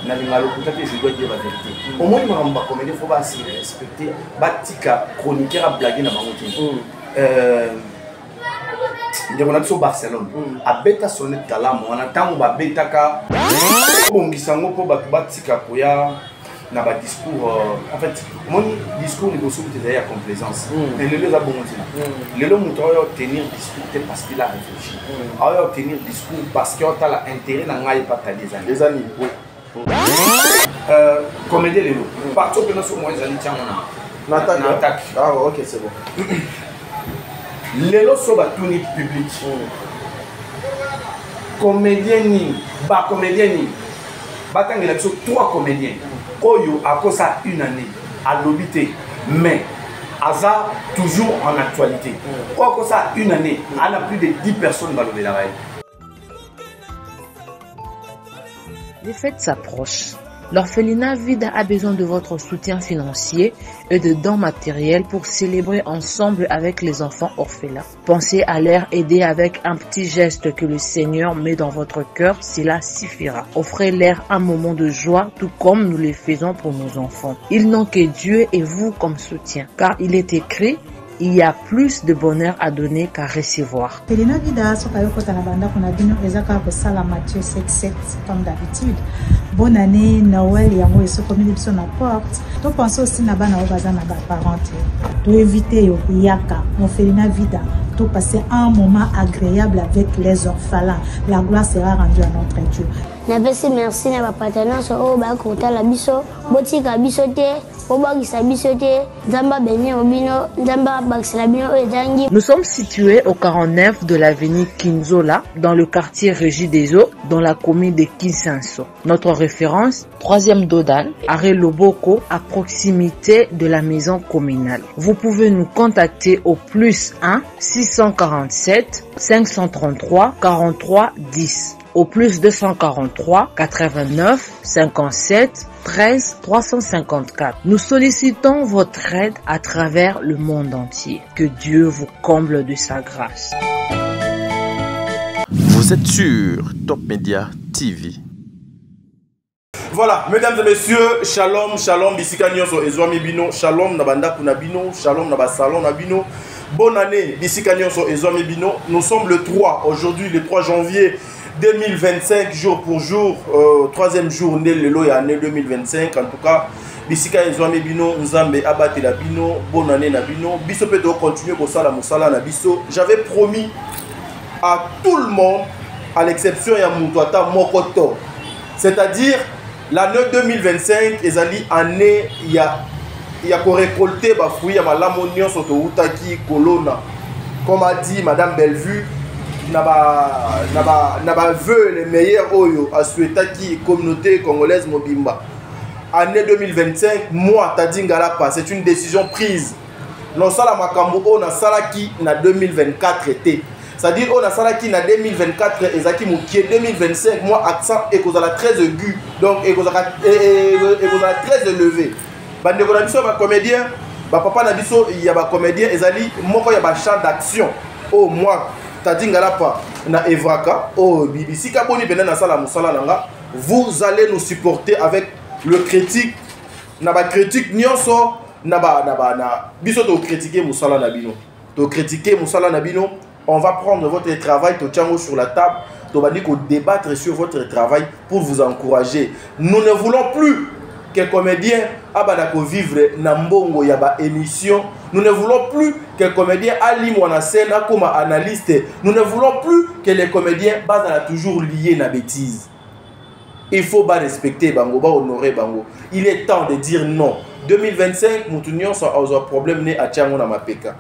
Nalinga lokuta te, je dois dire la vérité. Au moins, il m'a comédie, il faut pas se respecter. Batika, chroniqueur à blaguer dans ma routine. On a au Barcelone. A beta sonnet Talam, on attend au beta ka. Bon, qui s'en va pour Batika pour ya. Na ba discours en fait mon discours il faut déjà complaisance mais le a bon le long moteur tenir discours parce qu'il a réfléchi alors tenir discours parce qu'il a l'intérêt dans ngai pas des années comédie les lots partout que nous sommes moins années tiens on attaque ah ok c'est bon les lots sont battus public comédien ni ba comédien ni batang il a trois comédiens Oyo a cause une année à l'obité, mais Aza toujours en actualité. Quoi que ça une année, on a plus de 10 personnes dans le travail. Les fêtes s'approchent. L'orphelinat Vida a besoin de votre soutien financier et de dons matériels pour célébrer ensemble avec les enfants orphelins. Pensez à leur aider avec un petit geste que le Seigneur met dans votre cœur, cela suffira. Offrez-leur un moment de joie tout comme nous le faisons pour nos enfants. Ils n'ont que Dieu et vous comme soutien, car il est écrit: il y a plus de bonheur à donner qu'à recevoir. Orphelinat Vida Sokayoko Tanabanda Konabino Ezaka Kosala Matthieu 7:7 comme d'habitude. Bonne année, Noël et Yango et ce commis sur la porte. Donc pensez aussi à bana obaza na ba parenté. To éviter yo yaka, Orphelinat Vida. To passer un moment agréable avec les orphelins. La gloire sera rendue à notre Dieu. Nabesi merci na ba partenaire so o ba kota la biso, botika biso te, o ba gisa biso te, Nzamba beni obino, Nzamba bakisela bino o ejangi. Nous sommes situés au 49 de l'avenue Kinzola, dans le quartier Régie des Eaux, dans la commune de Kinsanso. Notre référence, 3e Dodane, arrêt Loboko, à proximité de la maison communale. Vous pouvez nous contacter au +1 647 533 43 10. Au +243 89 57 13 354. Nous sollicitons votre aide à travers le monde entier. Que Dieu vous comble de sa grâce. Vous êtes sur Top Media TV. Voilà, mesdames et messieurs, shalom, shalom, bisika nyonso ezwami bino, shalom na banda kuna bino, shalom na basalon na bino. Bonne année, bisika nyonso ezwami bino. Nous sommes le 3, aujourd'hui le 3 janvier 2025, jour pour jour, troisième journée de l'année 2025. En tout cas, bisika ezwami bino, nzambe abate la bino, bonne année na bino. Biso peut continuer pour ça la musala na biso. J'avais promis à tout le monde, à l'exception ya Moutouata Mokoto, c'est-à-dire l'année 2025, ezali année il y a pour récolter ba fruits ya malamonion soto utaki kolona. Comme a dit Madame Bellevue, naba veut les meilleurs oyo a souhaité qui communauté congolaise mobimba. Année 2025, moi Tadingala pas, c'est une décision prise. Non sala makambo on a sala qui na 2024 été. C'est-à-dire on a sala qui na 2024 et zaki moukie 2025 moi accent et cause la très aigu donc et cause la très élevé. Bande ko na biso ba comédien, ba papa na biso il y a ba comédien ezali moko ya ba champ d'action. Oh moi Tadingala pas na Evraka oh BBC kaboni bena na sala musala nanga, vous allez nous supporter avec le critique na ba critique nyonso na biso to critiquer musala na bino to critiquer musala na bino. On va prendre votre travail to tiango sur la table to bandi ko débattre sur votre travail pour vous encourager. Nous ne voulons plus que comédien abadako vivre na mbongo ya ba émission. Nous ne voulons plus que comédien ali mwana scène comme analyste. Nous ne voulons plus que les comédiens bazala toujours liés na bêtise. Il faut pas respecter bango, ba honorer bango. Il est temps de dire non. 2025 moutounion sont un problème né à tiango na mapeka.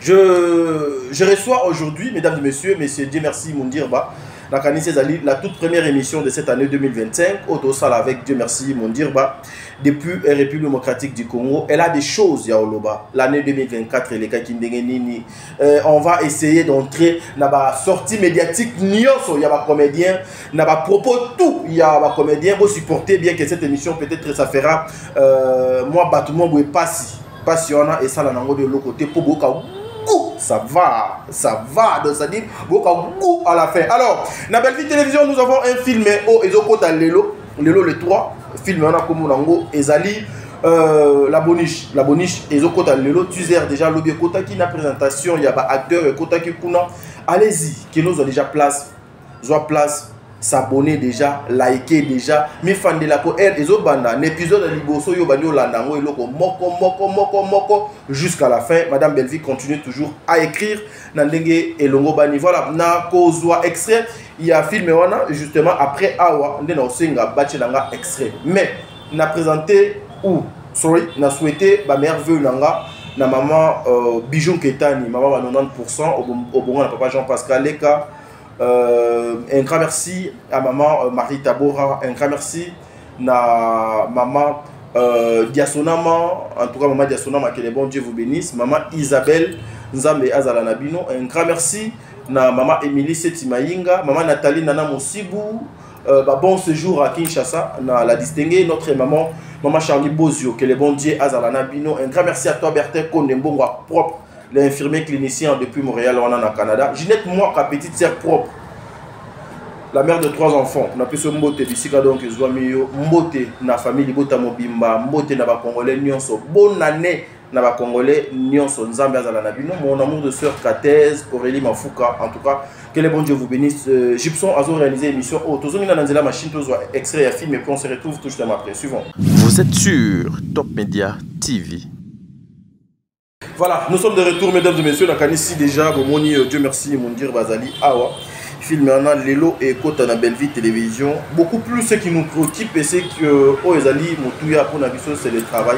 Je reçois aujourd'hui, mesdames et messieurs, Dieu merci Mondirba, la toute première émission de cette année 2025, Autosal avec Dieu merci Mondirba, depuis la République démocratique du Congo. Elle a des choses, Yaoloba. L'année 2024, les Kakindengeni, on va essayer d'entrer dans la sortie médiatique, il y a des comédiens, dans la propos, tout, il y a des comédiens. Vous supportez bien que cette émission, peut-être, ça fera, moi, Batoumo, vous passionnant et ça, là, de l'autre côté, pour beaucoup. Ça va, donc ça dit beaucoup à la fin. Alors, dans Belle Vie Télévision, nous avons un film au Ezoko Talelo. lelo les 3 films on a comme nango ezali la boniche ezokota lelo tuzer déjà lobby kota qui na présentation il y a ba acteur kota qui kuna allez-y qui nous a déjà place s'abonner déjà, liker déjà, mi fan de la po ezo banda, un épisode de Liboso yo bandi olandango eloko moko jusqu'à la fin. Madame Belleville continue toujours à écrire nandenge elongo bani. Voilà, na kozwa extrait, il y a filmé wana justement après awa ndena osenga bachelanga extrait. Mais na présenté ou sorry, na souhaité ba merveilleux nanga na maman Bijou Ketani, maman à 90% au bon na papa Jean-Pascal Leka. Un grand merci à maman Marie Tabora, un grand merci à maman Diasonama, en tout cas maman Diasonama, que les bons Dieu vous bénisse, maman Isabelle Nzambe Azalanabino, un grand merci à maman Émilie Setimaïnga, maman Nathalie Nana Moussibou, bon séjour à Kinshasa, la distinguée, notre maman Charlie Bozio, que les bons Dieu Azalanabino, un grand merci à toi Bertin Kondembongwa propre. L'infirmier clinicien depuis Montréal, on en a Canada. Ginette, moi, la petite sœur propre, la mère de 3 enfants. On a pu se mbote d'ici, donc je vois mieux. Mbote, na famille, Bota Mobimba, Mbote, na ba Congolais, Nyonso. Bonne année, na ba Congolais, Nyonso, Nzambe Azalanabino. Mon amour de sœur Katez, Aurélie Mafouka, en tout cas, que les bons Dieu vous bénissent. Gibson a réalisé l'émission. Oh, tous les gens machine, tous extrait à film, et puis on se retrouve tout de suite après. Suivant. Vous êtes sur Top Media TV. Voilà, nous sommes de retour, mesdames et messieurs. Dans ici déjà, Dieu merci, mon Dieu, Bazali, Awa. Film maintenant, Lelo et Kota na Belleville Télévision. Beaucoup plus ce qui nous préoccupe, et c'est que Ezali, Moutouya, pour Nabiso, c'est le travail.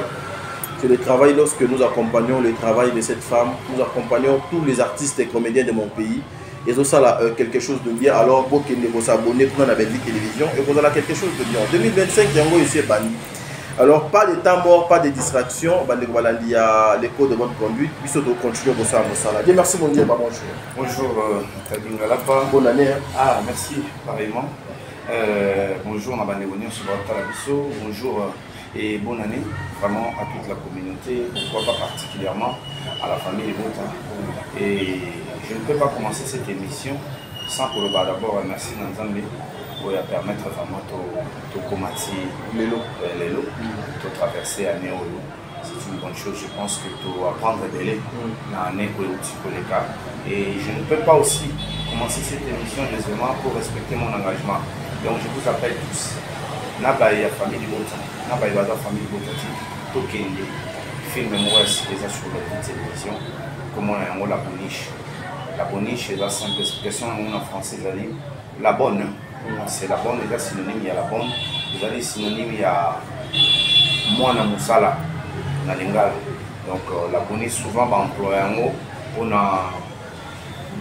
C'est le travail lorsque nous accompagnons le travail de cette femme. Nous accompagnons tous les artistes et comédiens de mon pays. Et ça, là, quelque chose de bien. Alors, vous pouvez s'abonner pour la Belleville Télévision et vous avez quelque chose de bien. En 2025, il y a un ici banni. Alors, pas de temps mort, pas de distraction. Il y a les codes de bonne conduite. Puis surtout, continuer pour ça à Mossala. Dieu merci, mon Dieu. Bonjour. Bonjour, Tadingalapa. Bonne année. Hein. Ah, merci, pareillement. Bonjour, Nabanébonien sur Talabiso. Bonjour et bonne année vraiment à toute la communauté, pourquoi pas particulièrement à la famille Bota. Et je ne peux pas commencer cette émission sans pour le bas d'abord remercier Nanzambe pour permettre vraiment de combattre les lots, de traverser à Néolo. C'est une bonne chose, je pense que tu vas prendre des délais dans l'année où tu peux les cas. Et je ne peux pas aussi commencer cette émission décemment pour respecter mon engagement. Donc je vous appelle tous. Nabaya famille Bota, Nabaya famille Bota, Tokende, film moi déjà sur la télévision, comment on a la boniche. La boniche, c'est la simple explication en français, la bonne. C'est la bonne, il y a synonyme, il y a la bonne. Vous avez synonyme, il y a Moana Moussala, dans l'Ingal. Donc la bonne souvent va employer un mot pour une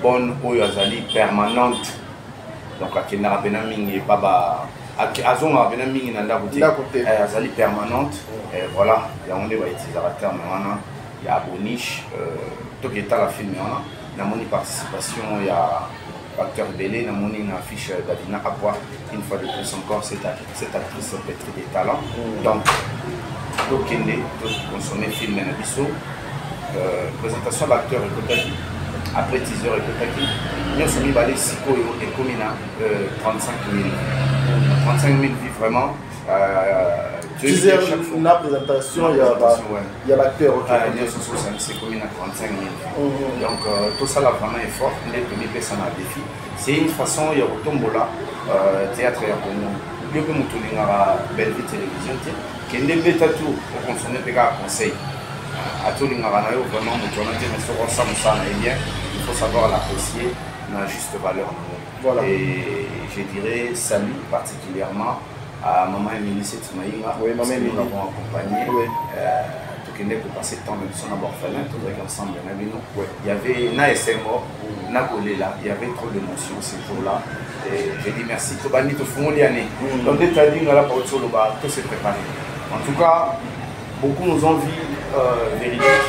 bonne oyazali permanente. Donc à Kenya Benaming et Baba, à Zonga Benaming et Nandabouti, azali permanente. Et voilà, il y a un utilisateur, il y a Boniche, tout est à la film, il y a mon participation, il y a acteur Belé, dans mon affiche d'Adina Aqua, une fois de plus encore, cette actrice pétrie des talents. Donc, Tokende, consommer film Nabiso, présentation d'acteur Ekotaki, après teaser Ekotaki, nous sommes mis balé Siko et Komina, 35 000. 35 000 vies vraiment. Teaser, la présentation, il y a l'acteur. C'est comme une 35 000. Donc tout ça là vraiment est fort. C'est une façon, il y a au tombola, théâtre et il y a une Belleville Télévision qui est une bêta tout pour consommer un conseil. À tout le monde, vraiment, il faut savoir l'apprécier dans la juste valeur. Voilà. Et je dirais salut particulièrement à maman Émilie Setimaïnga, oui, maman Émilie, nous l'avons accompagnée. Oui. Tout le pour passer le temps même son orphelin, tout avec ensemble. Il y avait Naesemo, Nagolela, il y avait trop d'émotions ce jour-là. Et j'ai dit merci, tout le monde tout fond l'année. Donc dès que tu as dit là pour le bas, tout s'est préparé. En tout cas, beaucoup nous ont vu véridiques.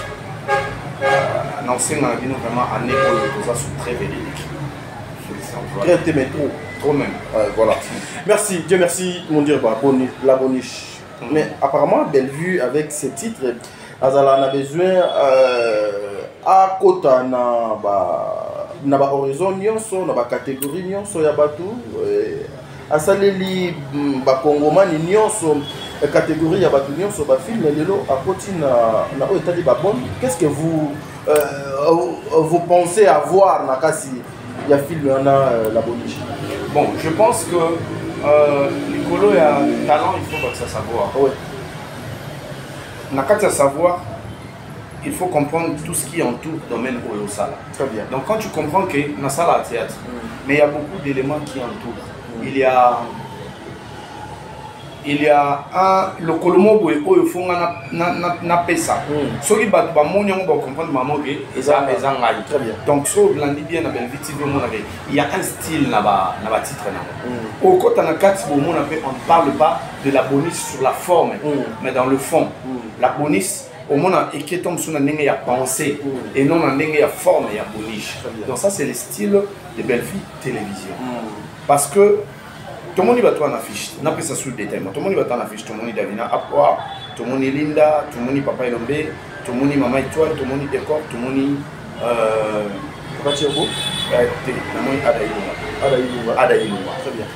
L'ancien a dit vraiment en école, tout ça sont très véridiques. Très témé trop. Trop même. Voilà. Merci, Dieu merci, mon Dieu, la boniche. Mais apparemment, Bellevue, avec ce titre, Azala a besoin à côté na ba horizon nyonso, na ba catégorie nyonso ya batu. asaleli bakongomani nyonso catégorie ya bato nyonso bafilme lelo akoti na oyo etali babombe. Qu'est-ce que vous pensez avoir na kasi ya film wana la boniche? Bon, je pense que l'écolo a talent, il faut que ça savoir. Oui. Na kati ya savoir, il faut comprendre tout ce qui entoure le domaine au sala. Très bien. Donc quand tu comprends que dans la salle à théâtre, mais il y a beaucoup d'éléments qui entourent. Il y a le colomo boy au fond na pesa. So qui bat ba mon yango ba comprendre maman que eza ngai. Très bien. Donc so blandi bien na belle vite mon avec. Il y a un style na ba titre na. Au côté na quatre bon mon on parle pas de la bonus sur la forme, mais dans le fond. La bonus au monde et qui tombe sur la ligne à penser et non la ligne à forme et à boniche. Donc ça c'est le style de Belle Vie télévision. Parce que tout le monde va en affiche, n'a pas ça sous le détail. Tout le monde va en affiche, tout le monde Davina Apua, tout le monde Linda, tout le monde Papa Elombe, tout le monde Maman Étoile, tout le monde Décor, tout le monde Papa Thierbo, tout le monde Adaïlouma. Très bien.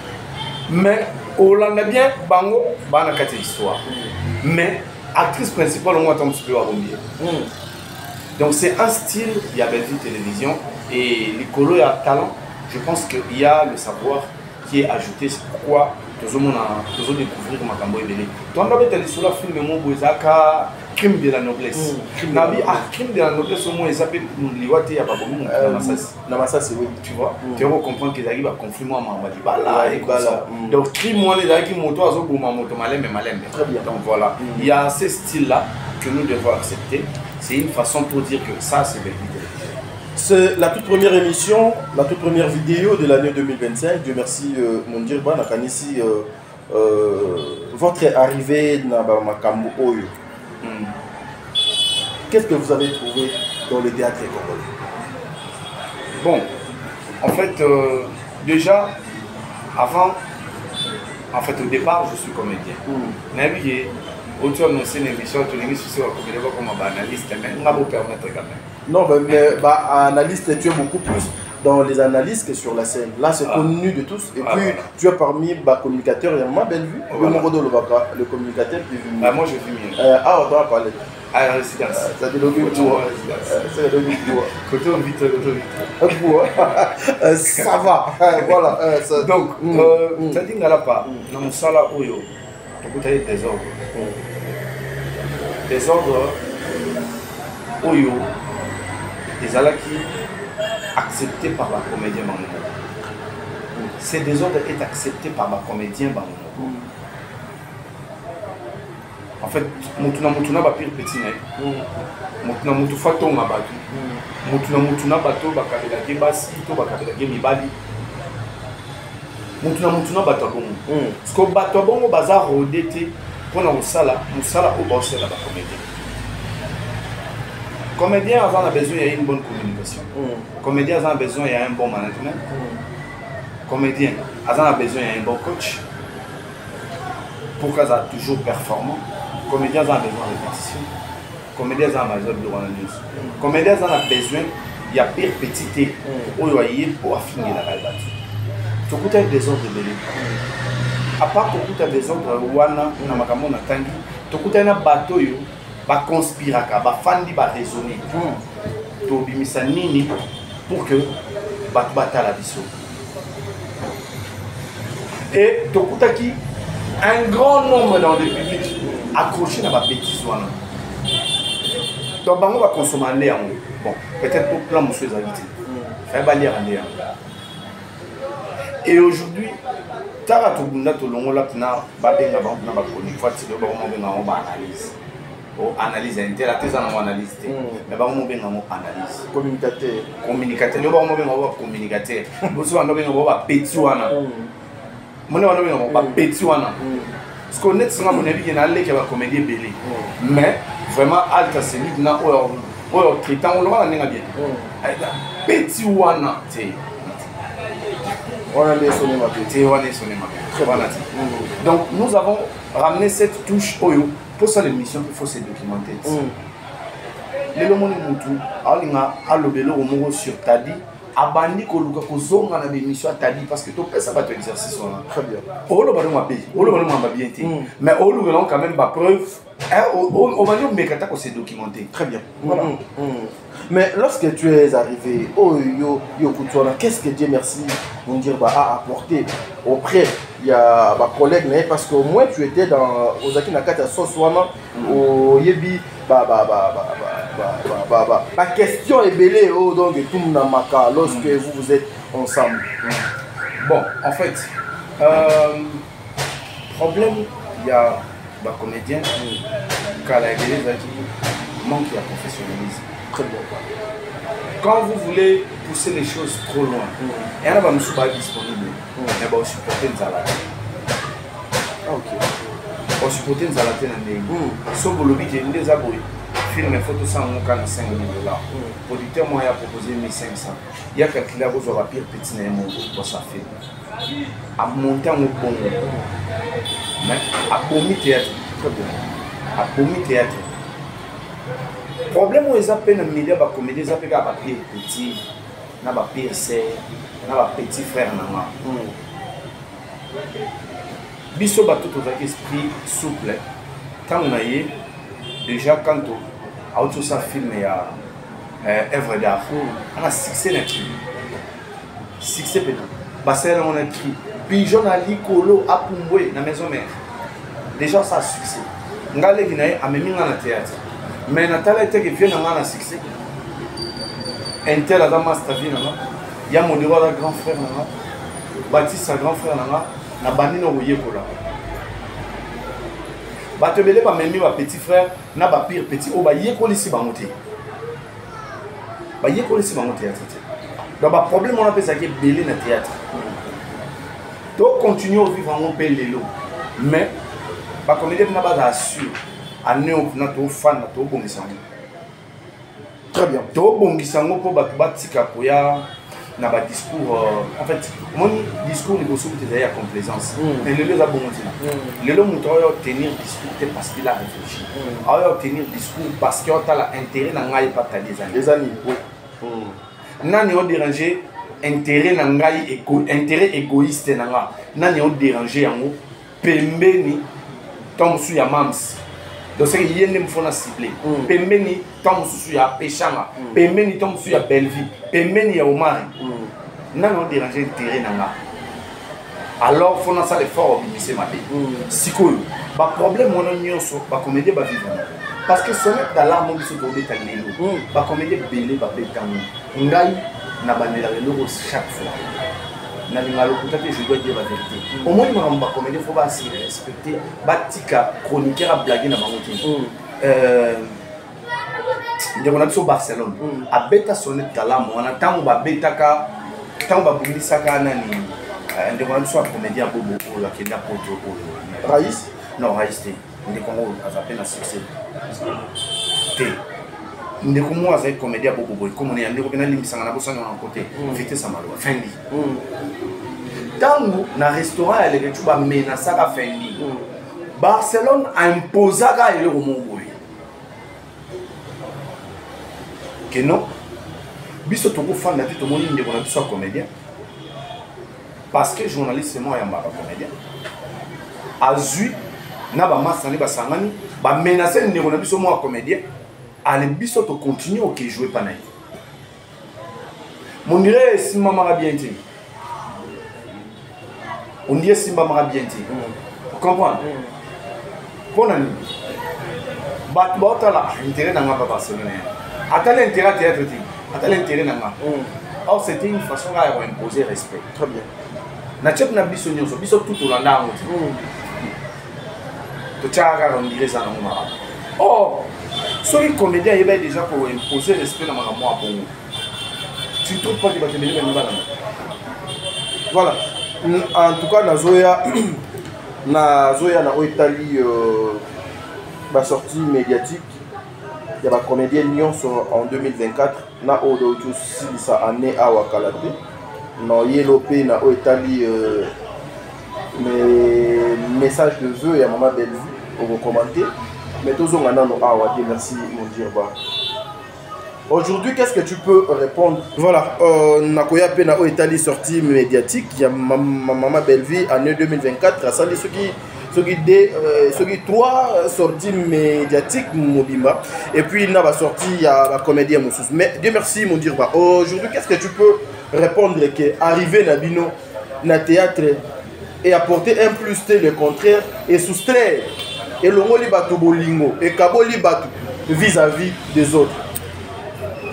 Mais au lendemain bien, Bango, Bana Kate histoire. Mais actrice principale, on va un petit peu à Rombier. Donc c'est un style, il y a Belle Vie télévision et l'écolo a talent. Je pense qu'il y a le savoir qui est ajouté. C'est pourquoi nous allons découvrir Makambo Ebele. Tu as vu sur la film mon Bouzaka, Crime de la noblesse. Crime de la noblesse, au moins, ils s'appellent Liwate Yababou. Namassas, oui. Tu vois, tu vas comprendre qu'ils arrivent à conflit moi Bala et comme ça. Donc, crime moi, les qui moto à Zobouma, moto malem et malem. Très bien. Donc voilà, il y a ce style-là que nous devons accepter. C'est une façon pour dire que ça, c'est Belle Vie. C'est la toute première émission, la toute première vidéo de l'année 2025. Dieu merci, mon Dieu, Nakanisi, votre arrivée dans Makambo Oyo. Qu'est-ce que vous avez trouvé dans le théâtre congolais? Bon, en fait, déjà, au départ, je suis comédien. Autour de nos émissions, tu n'es pas comme un analyste, mais on va vous permettre quand même. Non, mais analyste, tu es beaucoup plus dans les analyses que sur la scène. Là, c'est connu de tous. Et puis, tu es parmi les communicateurs. Il y a ma belle vue. Le communicateur qui vit. Moi, je vis mieux. On doit parler. Résidence. Ça dit le pour. C'est le pour. Côté on vite, ça va. Voilà. Donc, ça dit que là, pas. Dans mon sala, Oyo, tu as des désordres. Désordres, Oyo. Des ala qui acceptés par la comédien Bango. Ces désordres est accepté par la comédien Bango. En fait, mutuna ba pire petit né. Mutuna mutu fato ma batu. Mutuna bato ba kabela ke basi to ba kabela ke mibali. Mutuna bato bongo. Parce que bato bongo baza rodete pona musala au bossé la ba comédien. Comédien a besoin d'une bonne communication. Comédien a besoin d'un bon management. Comédien a besoin d'un bon coach. Pour qu'il soit toujours performant. Comédien a besoin de répétition. Comédien a besoin de analyse. Comédien a besoin de pire petité. Où il y a pour affiner la balle. Tu as des ordres de l'élite. À part que tu as des ordres de Wana, Namakamona Tangi, tu as un bateau. Va conspirer, va fandi, va raisonner. To bimisa nini pour que bata la biso. Et tokutaki un grand nombre dans le public accroché dans la bêtise. Donc bango va consommer l'air. Bon, peut-être pour plein de choses habitées. Faire balier en l'air. Et aujourd'hui, tara tobunda tolongo la pna ba benga ba na ba koni fati do ba mo benga mo ba analyse. Analyse interactive dans analyse mais pas mon bien en analyse communicateur yo ba mo bien on communicateur boso ando bien on va petit wana mon wana bien on va petit wana parce que net sanga mon avis na leke ba comédie belé mais vraiment alta c'est ni na o traitant on va na bien petit wana té on a des cinéma petit wana cinéma donc nous avons ramené cette touche oyo. Pour ça, l'émission, il faut se documenter. Les gens qui ont alobelo sur Tadi, abandi koluka kozonga na bémission atali parce que to pesa pas exercice on très bien olo ba no mabe olo ba no mamba bien té mais olo ba quand même ba preuve on va dire mais kata ko se documenter très bien voilà mais lorsque tu es arrivé oh yo Kutwana qu'est-ce que Dieu merci mon dire a apporté auprès il y a ma collègue mais parce qu'au moins tu étais dans Ozaki Nakata Soswana au Yebi la question est belle donc tout le monde maka lorsque vous êtes ensemble. Bon, en fait, problème, il y a des comédiens qui manquent de professionnalisme. Très bien. Quand vous voulez pousser les choses trop loin, il y en a qui sont disponibles, mais vous supportez une salade. Ok. Vous supportez une salade. Si vous voulez que vous avez film et photo sans mon cas de 5 000 $. Le producteur m'a proposé 1 500. Il y a quelqu'un qui a besoin de pire petit némo pour sa film. À monter en bon. Mais à bon théâtre. Très bien. À bon théâtre. Le problème où ils appellent dans le milieu de la comédie, ils appellent les petits, les pires sœurs, les petits frères. Biso ba tout avec esprit souple. Quand on a eu déjà quand on a ça film et œuvre d'art, on a succès là-dessus. Succès pédant. Bassin on a écrit Pigeon Ali Kolo Apumbwe na maison mère. Déjà ça a succès. Ngale vinaye a même dans le théâtre. Mais Nathalie était que vient dans le succès. Intel a dans master vie là. Il y a mon grand frère là. Baptiste sa grand frère là. Na bandi no yekola ba te belé ba memi ba petit frère na ba pire petit o ba yekoli si ba monter théâtre donc ba problème on appelle ça que belé na théâtre donc continuer à vivre en paix lelo mais ba comédie na ba assure à néo na to fan na to bongisa très bien to bongisa ngo po ba tika ko ya na ba discours en fait mon discours est aussi peut-être à complaisance mais le lieu a bon dit le lieu montre tenir discours parce qu'il a réfléchi à tenir discours parce qu'il a intérêt dans ngai pas des années oui nani o déranger intérêt na ngai intérêt égoïste na nga nani o déranger yango pembeni tom su ya mams donc c'est qu'il y a une fois ciblé pembeni tom su ya pechanga pembeni tom su ya belvi pembeni ya omari non on déranger intérêt nanga alors faut na ça l'effort c'est ma vie sikoyo ba problème on a nyonso ba comédie ba vivre parce que ce n'est dans l'art qui se trouve dans l'élo ba comédie belé ba betango ngai na banela le chaque fois na lingalo peut-être je dois dire la vérité au moins on va comédie faut pas se respecter batika chroniqueur à blaguer na bango ndeko na biso Barcelone a beta sonnet talamo on attend ba betaka tant ba bundisaka nani ndeko na biso comédien bobo la kenda poto Raïs non Raïs te ndeko ngo azape na succès te ndeko mo azai comédien bobo comme on est ndeko bena limisanga na bosa na côté vite ça malo fendi tango na restaurant ya le tuba menasaka fendi Barcelone a imposé le romo que non biso toko fan na tout monde ndeko na biso comédien parce que journaliste moi ya mbaka comédien azui na ba masani ba sangani ba menacer ndeko na biso moi comédien ale biso to continuer au que jouer panay mon dirait Simba mara bien dit on dit Simba mara bien dit vous comprenez bon ami ba ta la intérêt dans ma Barcelone attends l'intérêt théâtre attends l'intérêt dans ma or c'était une façon à imposer respect très bien na tchep na biso nyonso biso tout au landa mo to tchaka on dirait ça na moi oh so les comédiens ils veulent déjà pour imposer respect dans ma moi bon tu trouves pas que va te venir dans la voilà en tout cas na zoya na Italie la sortie médiatique il y a des comédiens nyonso en 2024 na odo tous ça année à Wakalate na yelopé na Italie mais message de vœux ya maman belle vie pour vous commenter mais tous on a no awa merci mon Dieu ba Aujourd'hui, qu'est-ce que tu peux répondre? Voilà, Nakoya Pena Etali sortie médiatique, il y a Maman Belleville, année 2024, à ça, ceux qui trois sorties médiatiques, Mobimba, et puis il y a sorti, il y a la comédie à Moussous. Mais Dieu merci, mon Dieu, aujourd'hui, qu'est-ce que tu peux répondre que arriver Nabino, na théâtre, et apporter un plus le contraire, et soustraire, et le mot libatu bolingo, et kabo libatu vis-à-vis des autres.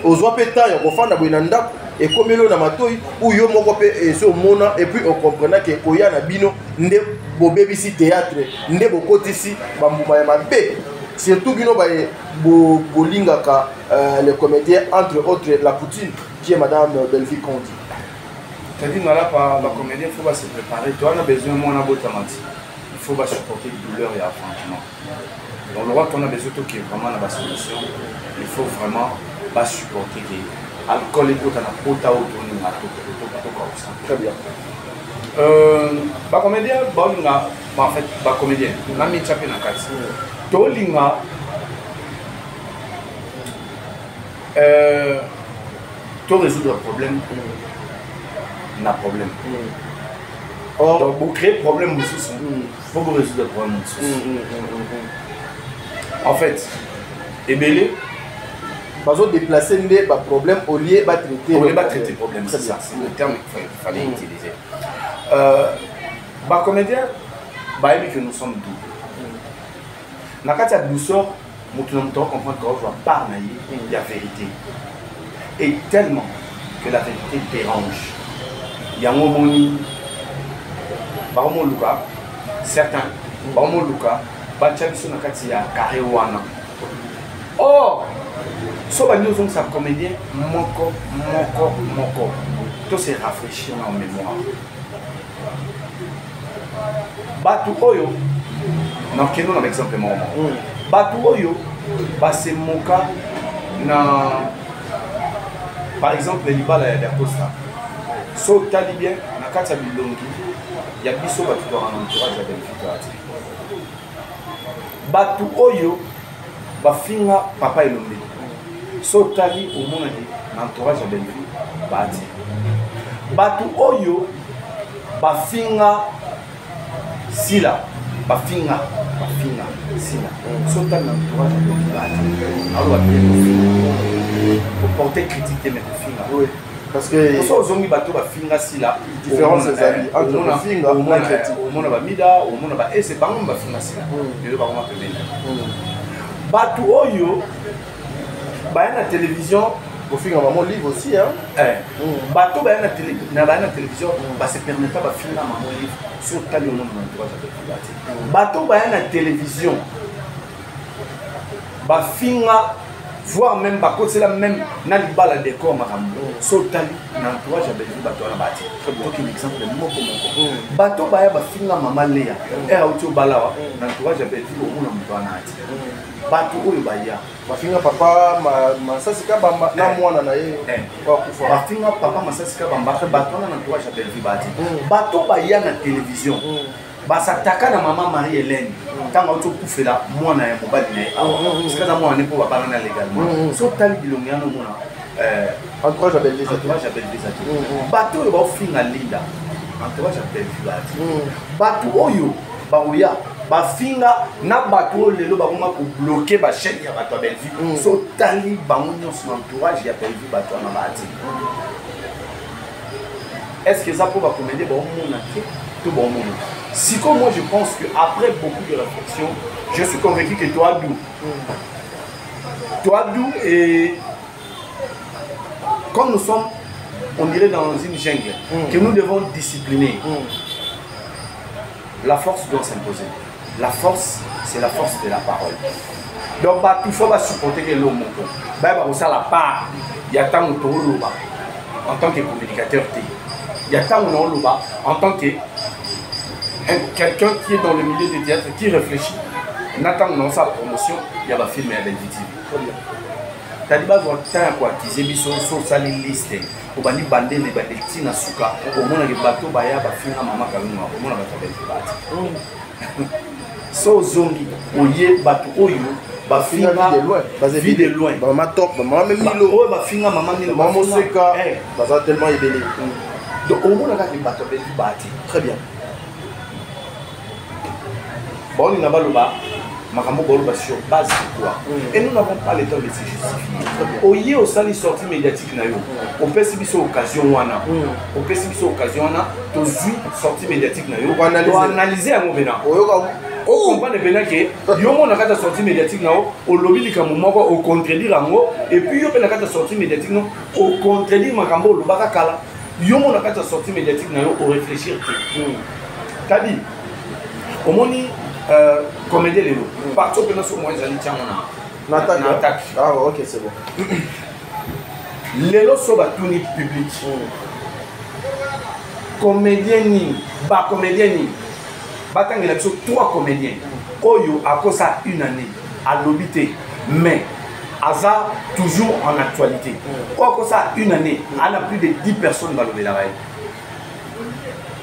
Ozwa peta ya kofanda bwenanda et comme elo na matoi ou yo moko pe eso mona et puis on comprend que oya na bino nde bobebisi théâtre nde bokotisi bambuma ya mabe surtout bino ba bolingaka les comédiens entre autres la Poutine qui est madame Belleville Condi. C'est-à-dire là par la comédien il faut se préparer toi on a besoin moi on a botamati il faut pas supporter douleur et affrontement. Donc le roi on a besoin de qui vraiment la solution il faut vraiment pas supporter que l'alcool est pour la pota ou très bien. Comédien, en fait, comédien, on a mis chapé dans la case. Tolinga, tu résoudre le problème, on a problème. Donc, pour créer problème, il faut résoudre le problème. En fait, Ebélé, ils ont déplacé des problèmes au lieu de traiter. Au lieu de traiter le problème, c'est ça, c'est le terme qu'il fallait utiliser. Comédien, que nous sommes doubles. Dans le cas de douceur, nous devons comprendre qu'on va parler de la vérité. Et tellement que la vérité dérange. Il y a un moment où certains, or, so ba nous sommes comédien moko tout se rafraîchir en mémoire batu oyo na keno na exemple moment batu oyo ba se moka na par exemple les libala ya Costa so tali bien na kati ya bilongi ya biso batu to en entourage ya Belleville batu oyo ba finga papa elombe so tali au monde l'entourage de Belleville bati batu oyo bafinga sila bafinga sila so tali l'entourage de Belleville bati alors pour porter critique mais bafinga oui parce que so zongi batu bafinga sila différence des amis entre bafinga na critique au monde ba mida au monde ba et c'est pas mon bafinga sila le ba comment pebena batu oyo bah la télévision au film maman livre aussi hein bateau bah la télévision bah se permet pas de filmer maman livre sur tali au monde bateau bah la télévision bah finga voire même bah c'est la même na libala décor maman sur tali na entourage à Belleville bateau na bati donc un exemple moko bateau bah finga maman Léa et auto balawa na entourage à Belleville au monde mutwana ati batu oyo baya bafinga papa masasi ka bamba na mwana na ye bafinga papa masasi ka bamba bato na entourage ya Belleville bati bato baya na télévision basataka na maman Marie Hélène tanga auto kufela mwana ya mobali na ye parce que na mwana ne po baba na légalement so tali bilongi ya no mona entourage ya Belleville bato oyo bafinga linda entourage ya Belleville bati bato oyo baoya bafinga na bato lelo bakoma ko bloquer ba chaîne ya bato Belleville so tali bango nyonso entourage ya Belleville bato na bati est-ce que ça pour ba comédie ba mona tout bon monde si comme moi je pense que après beaucoup de réflexion je suis convaincu que toi Dou et comme nous sommes on dirait dans une jungle que nous devons discipliner la force doit s'imposer. La force, c'est la force de la parole. Donc, il faut supporter que l'homme ça la part. Il y a tant de en tant que communicateur. Il y a tant de en tant que quelqu'un qui est dans le milieu du théâtre, qui réfléchit. N'attend sa promotion, il y a un film à Belleville. Taliba va tant quoi qu'ils aient so sali liste au bani bandé les bandé tina suka au monde les bateaux baya ba finga mama kalunga au monde ba tabel bati so zongi oye bato oyo Bafinga vie de loin. Maman top, maman même Milo. Oh, bafinga maman Milo. Maman Seka. Baza tellement ébélé. Donc au moins on a des bateaux de bâti. Très bien. Bon, on a pas le bas. Makambo boloba sur base de quoi. Et nous n'avons pas le temps de se justifier. Au lieu au sali sortie médiatique na yo. On peut si biso occasion wana. On peut si biso occasion wana. To zui sortie médiatique na yo. Pour analyser un moment. On comprend bien que yo mon nakata sortie médiatique na yo. Au lobby likamu moko au contredire ango. Et puis yo pe nakata sortie médiatique non. Au contredire makambo lobaka kala. Yo mon nakata sortie médiatique na yo au réfléchir. Kadi. Au moni comédie les lots. Partout que nous sommes moins allés, tiens, on a attaque. Ah, ok, c'est bon. Les lots sont battus public. Comédien ni, bas comédien ni. Batang il a besoin 3 comédiens. Oyo a cause ça une année à l'obité, mais Aza toujours en actualité. Quoi que ça une année, on a plus de 10 personnes dans le la rail.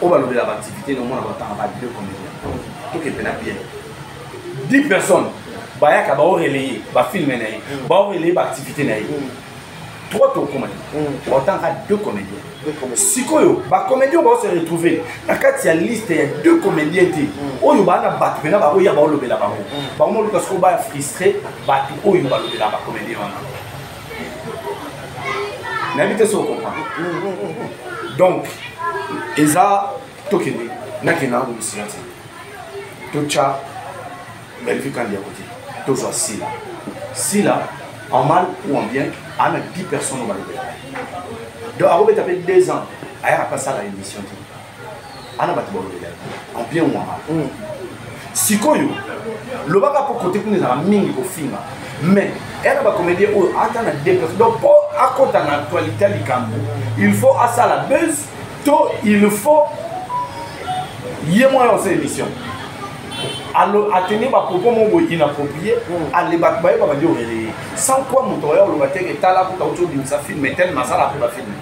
On va lever l'activité, nous on a 2 comédiens. Tout est bien. 10 personnes, bah y a relayer, bah filmer naï, bah relayer l'activité naï. 3 tours comédiens. Autant à 2 comédiens. Si koyo, bah comédiens vont se retrouver. Dans il y a liste, il y a 2 comédiens. Oyo bah na battu, bah bah oyo bah lever la barre. Bah on parce qu'on va frustré, bah oyo bah lever la barre comédien. N'habitez sur comprendre. Donc, Eza Tokene, Nakena ou Missirati. Tocha, Belgique quand il y a côté. Toujours Sila. Sila, en mal ou en bien, on a 10 personnes au Malobé. Donc, à Robert, avec 2 ans, il y a passé à l'émission. On a battu en bien ou en mal. Si Koyo, le bac pour côté pour nous avoir mingi pour film. Mais, elle a pas comédie où attendre 2 personnes. Donc, pour à côté de l'actualité du Cambo, il faut à ça la buzz, il faut y ait moins dans cette émission. Alors, à tenir ma propos inapproprié, à les battre, sans quoi mon tourneur, le matin est là pour autour d'une sa film, mais tellement ça la fait filmer.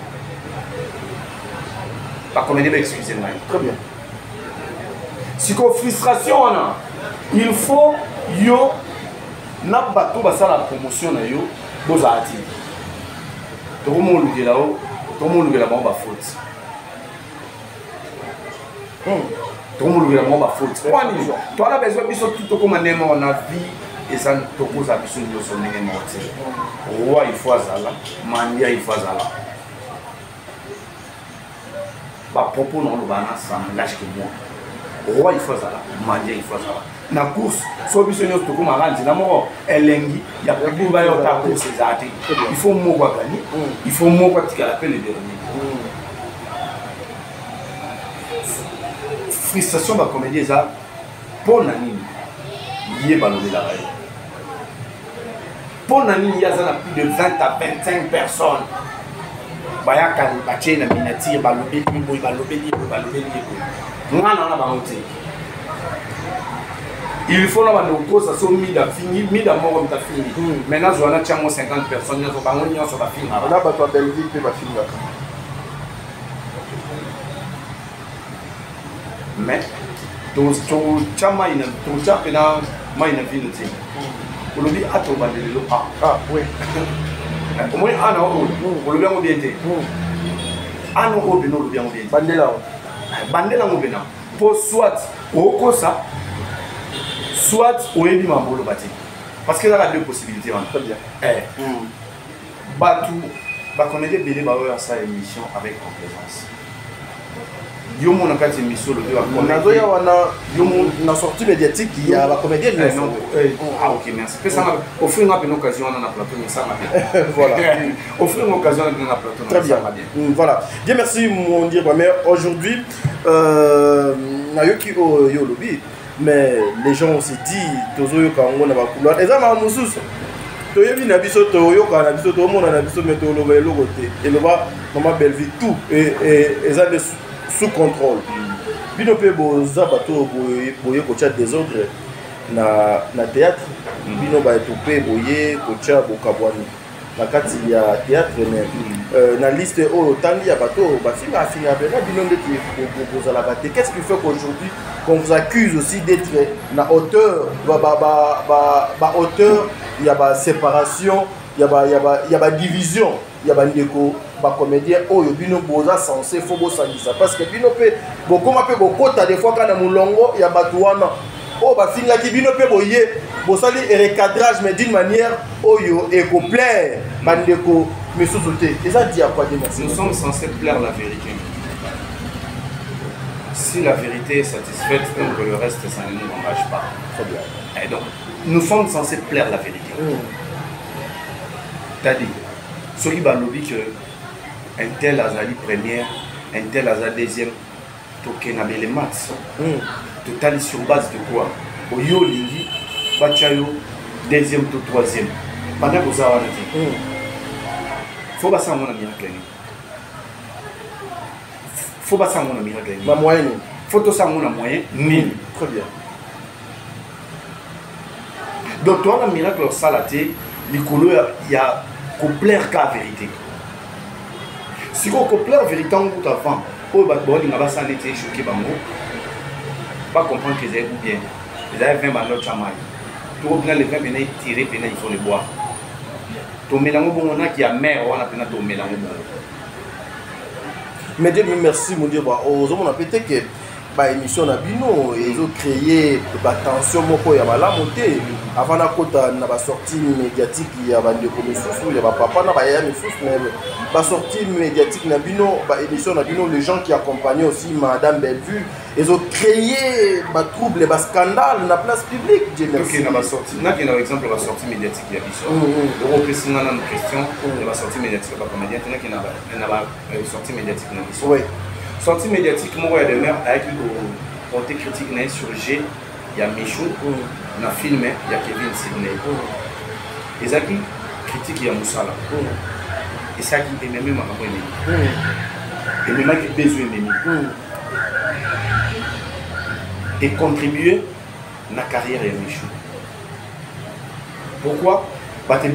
Pas comédie, excusez-moi. Très bien. Si qu'on frustration, il faut yo n'a pas tout ça la promotion na yo dos artistes. Tout le monde le là-haut, tout le monde le là-bas va faute. Tout le monde le là-bas va faute. Toi la besoin biso tout comme on a vie et ça te cause à biso de son nez mortel. Roi il faut azala, mania il faut azala. Ba propos non le bana ça lâche que moi. Roi il faut azala, mania il faut azala. Na course so biso nyo to kuma ranzi na mo elengi ya pour ba yo ta course ezati il faut mo kwa gagner il faut mo kwa tika la peine de dernier frustration ba comédie ça pour nani yé balobé la raille pour nani ya za plus de 20 à 25 personnes baya ka ba chena miniature balobé boy balobé ngana na ba hotel. Il faut que nous ça soit mis à mort comme fini. Maintenant, je vais 50 personnes, nous pas sur la film. On a pas Belgique et pas film. Mais tout chama ina tout chapa na mai na ville ti. Olobi ato bandelo ah oui. Au moins ana o olobi ngo bien te. Ana o bino olobi ngo bien. Bandela ngo bina. Pour soit au kosa soit au ébi mambolo bati parce que là il y a 2 possibilités très bien Batou va connaître belé ba oya sa émission avec complaisance yo mon akati émission le on a zoya wana yo mon sortie médiatique il y a la comédienne ah OK merci que ça offrir une occasion on a plateau mais ça m'a voilà offrir une occasion on a plateau très bien voilà bien merci mon dire mais aujourd'hui na yo ki yo lobby. Mais les gens ont se dit, Tozo Kango n'a pas couloir. Et ça m'a moussous. Toyebi n'a biso Toyo, kana biso tout le monde n'a biso météo le côté. Et le bas, maman belle vie tout. Et ça sous contrôle. Bino pe boza bato boye kocha des autres na théâtre. Bino ba etopé boye kocha bokabwani. na kati ya théâtre mais na liste oyo tandi ya bato bafinga afinga bena bino ndeti bozala bate. Qu'est-ce qui fait qu'aujourd'hui qu'on vous accuse aussi d'être na auteur auteur il y a ba séparation il y a ba division il y a ba ndeko ba comédien oyo bino boza censé faut bosangisa parce que bino pe bokoma pe bokota des fois kana mulongo ya bato wana oh bah finga qui bino pe boye bosali recadrage mais d'une manière oyo eko plaire bandeko mesusuté et ça dit à quoi dire merci. Nous sommes censés plaire la vérité. Si la vérité est satisfaite, donc le reste ça ne nous engage pas. Très bien. Et donc nous sommes censés plaire la vérité. T'as dit ce qui va lobby que un tel azali première, un tel azali deuxième, toke na bele max. Total sur base de quoi? Oyo lingi, bachayo, deuxième to troisième. Pendant que ça va dire. Faut pas ça mon miracle. Faut pas ça mon miracle. Ma moyenne. Faut tout ça mon moyen. Ni. Très bien. Donc toi le miracle salaté, l'écolo il y a plaire qu'à vérité. Si on plaire vérité en tout avant, oh bah bon il va s'en être choqué bango. Pas comprendre que c'est bien. Ils avaient 20 balles de chamaille. Tout bien les 20 venez tirer, il faut les boire. Tout mélange bon on a qui a mère, on a peine à tout mélange bon. Mais Dieu merci mon Dieu, aux hommes on a peut-être que bah émission na bino et ils ont créé bah tension moko ya malamu te avant la kota na ba sortie médiatique ya ba ndeko mesusu ya ba papa na ba ya mesusu mais ba sortie médiatique na bino ba émission na bino les gens qui accompagnaient aussi madame Bellevue ils ont créé ba trouble ba scandale na place publique. Dieu merci. OK na ba sortie na qui na exemple ba sortie médiatique ya biso on peut se demander une question de la sortie médiatique ba comédien na qui na ba sortie médiatique na biso. Oui. Sortie médiatique, moi, il y a des mères avec on te critique sur G, il y a Michou, on a filmé, il y a Kevin Sidney. Et ça qui critique, il y a Moussala. Et ça qui est même ma et même qui besoin de et contribuer à la carrière de Michou. Pourquoi? Parce que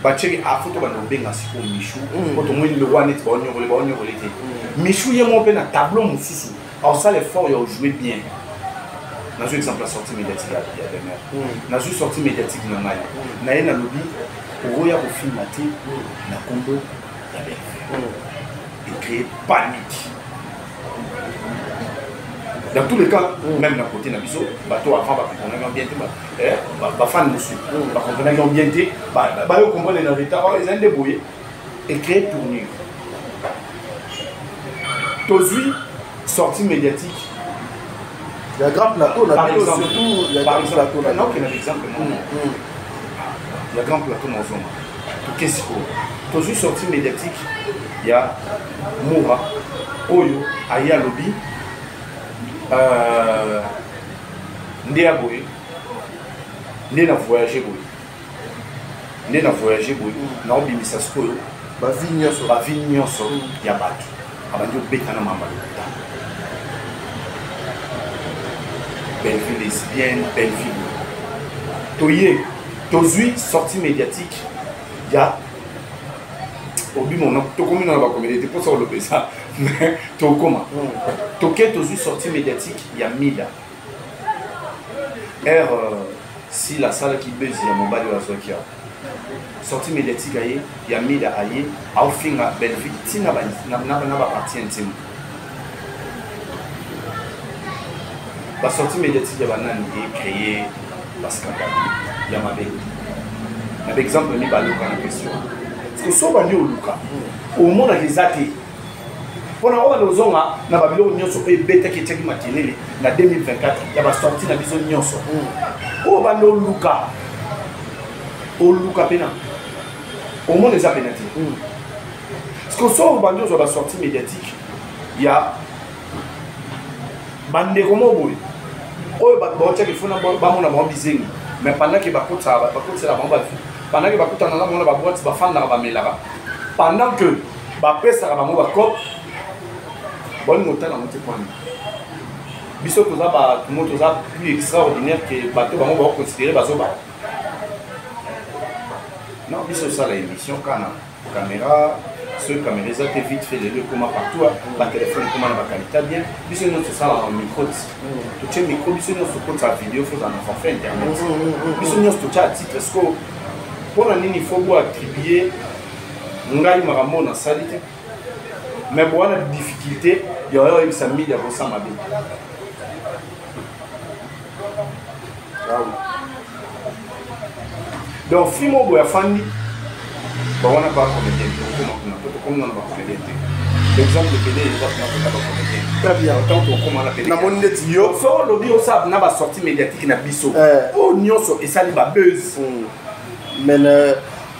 Bacheri a photo ba no benga siko Michou quand on le voit net ba onyo relité Michou yé mon pe na tableau mususu alors ça l'effort il a joué bien na joué exemple la sortie médiatique il y a des mères na joué sortie médiatique na ngai na yé na lobby pour ya ko filmater na combo ya bien et créer panique dans tous les cas même na côté na biso bato avant ba comprendre bien ba fan dessus ba comprendre bien ba yo comprendre les retard ils ont débrouillé et créer tournure tozui sortie médiatique il y a grand plateau par exemple surtout il y a grand plateau non qu'il y a un exemple il y a grand plateau dans zone qu'est-ce que tozui sortie médiatique il y a Moura Oyo Aya Lobby ndé a boy ndé na voyager boy ndé na voyager boy na obimisa skolo ba vie nyonso ya bato abandi obeta na mamba lota belle vie lesbienne belle vie toye tozui sortie médiatique ya obi mon to comme na ba comédie pour ça le ça mais to comment toquet aux sorties médiatiques il y a Mida si la salle qui baise il y a mon bas de la sokia sortie médiatique il y a Mida aïe au fin à belle vie tina na partie intime la sortie médiatique il y a banane et créé parce que il y a ma belle un exemple ni ba loka na question parce que so ba ni oluka au monde les athées pour nous zonga na babilo nyonso pe beta ki teki makelele na 2024 ya ba sorti na biso nyonso o ba no luka o luka pena au monde les apénati parce que so ba ndozo ba sortie médiatique ya bande komo boy o ba teki funa ba mona ba bizengi mais pendant que ba kotsa la bomba pendant que ba kotana na mona ba boîte ba fanda ba melara pendant que ba pesa ba mo ba cop bon montant dans notre point biso toza ba tout monde toza plus extraordinaire que bateau ba mo ba considérer bazo ba Non, biso ça la émission kana caméra, ce caméra ça fait vite fait les comment partout, la téléphone comment la qualité bien. Biso nous ça la micro. Tu tiens micro biso nous sur ta vidéo faut en faire internet. Biso nous tout ça titre parce que pour la nini faut vous attribuer ngai maramo na salite. Mais bon la difficulté, il y aura eu ça mis dans ça ma vie. Donc, film au bois fandi, on n'a pas comédien, comme on n'a pas comédien. L'exemple de PD, les autres n'ont pas comédien. Très bien. Autant qu'on a la PD. Na monde tio. Faut le dire ça, n'a pas sorti médiatique na biso. Oh nyonso et ça li ba buzz. Mais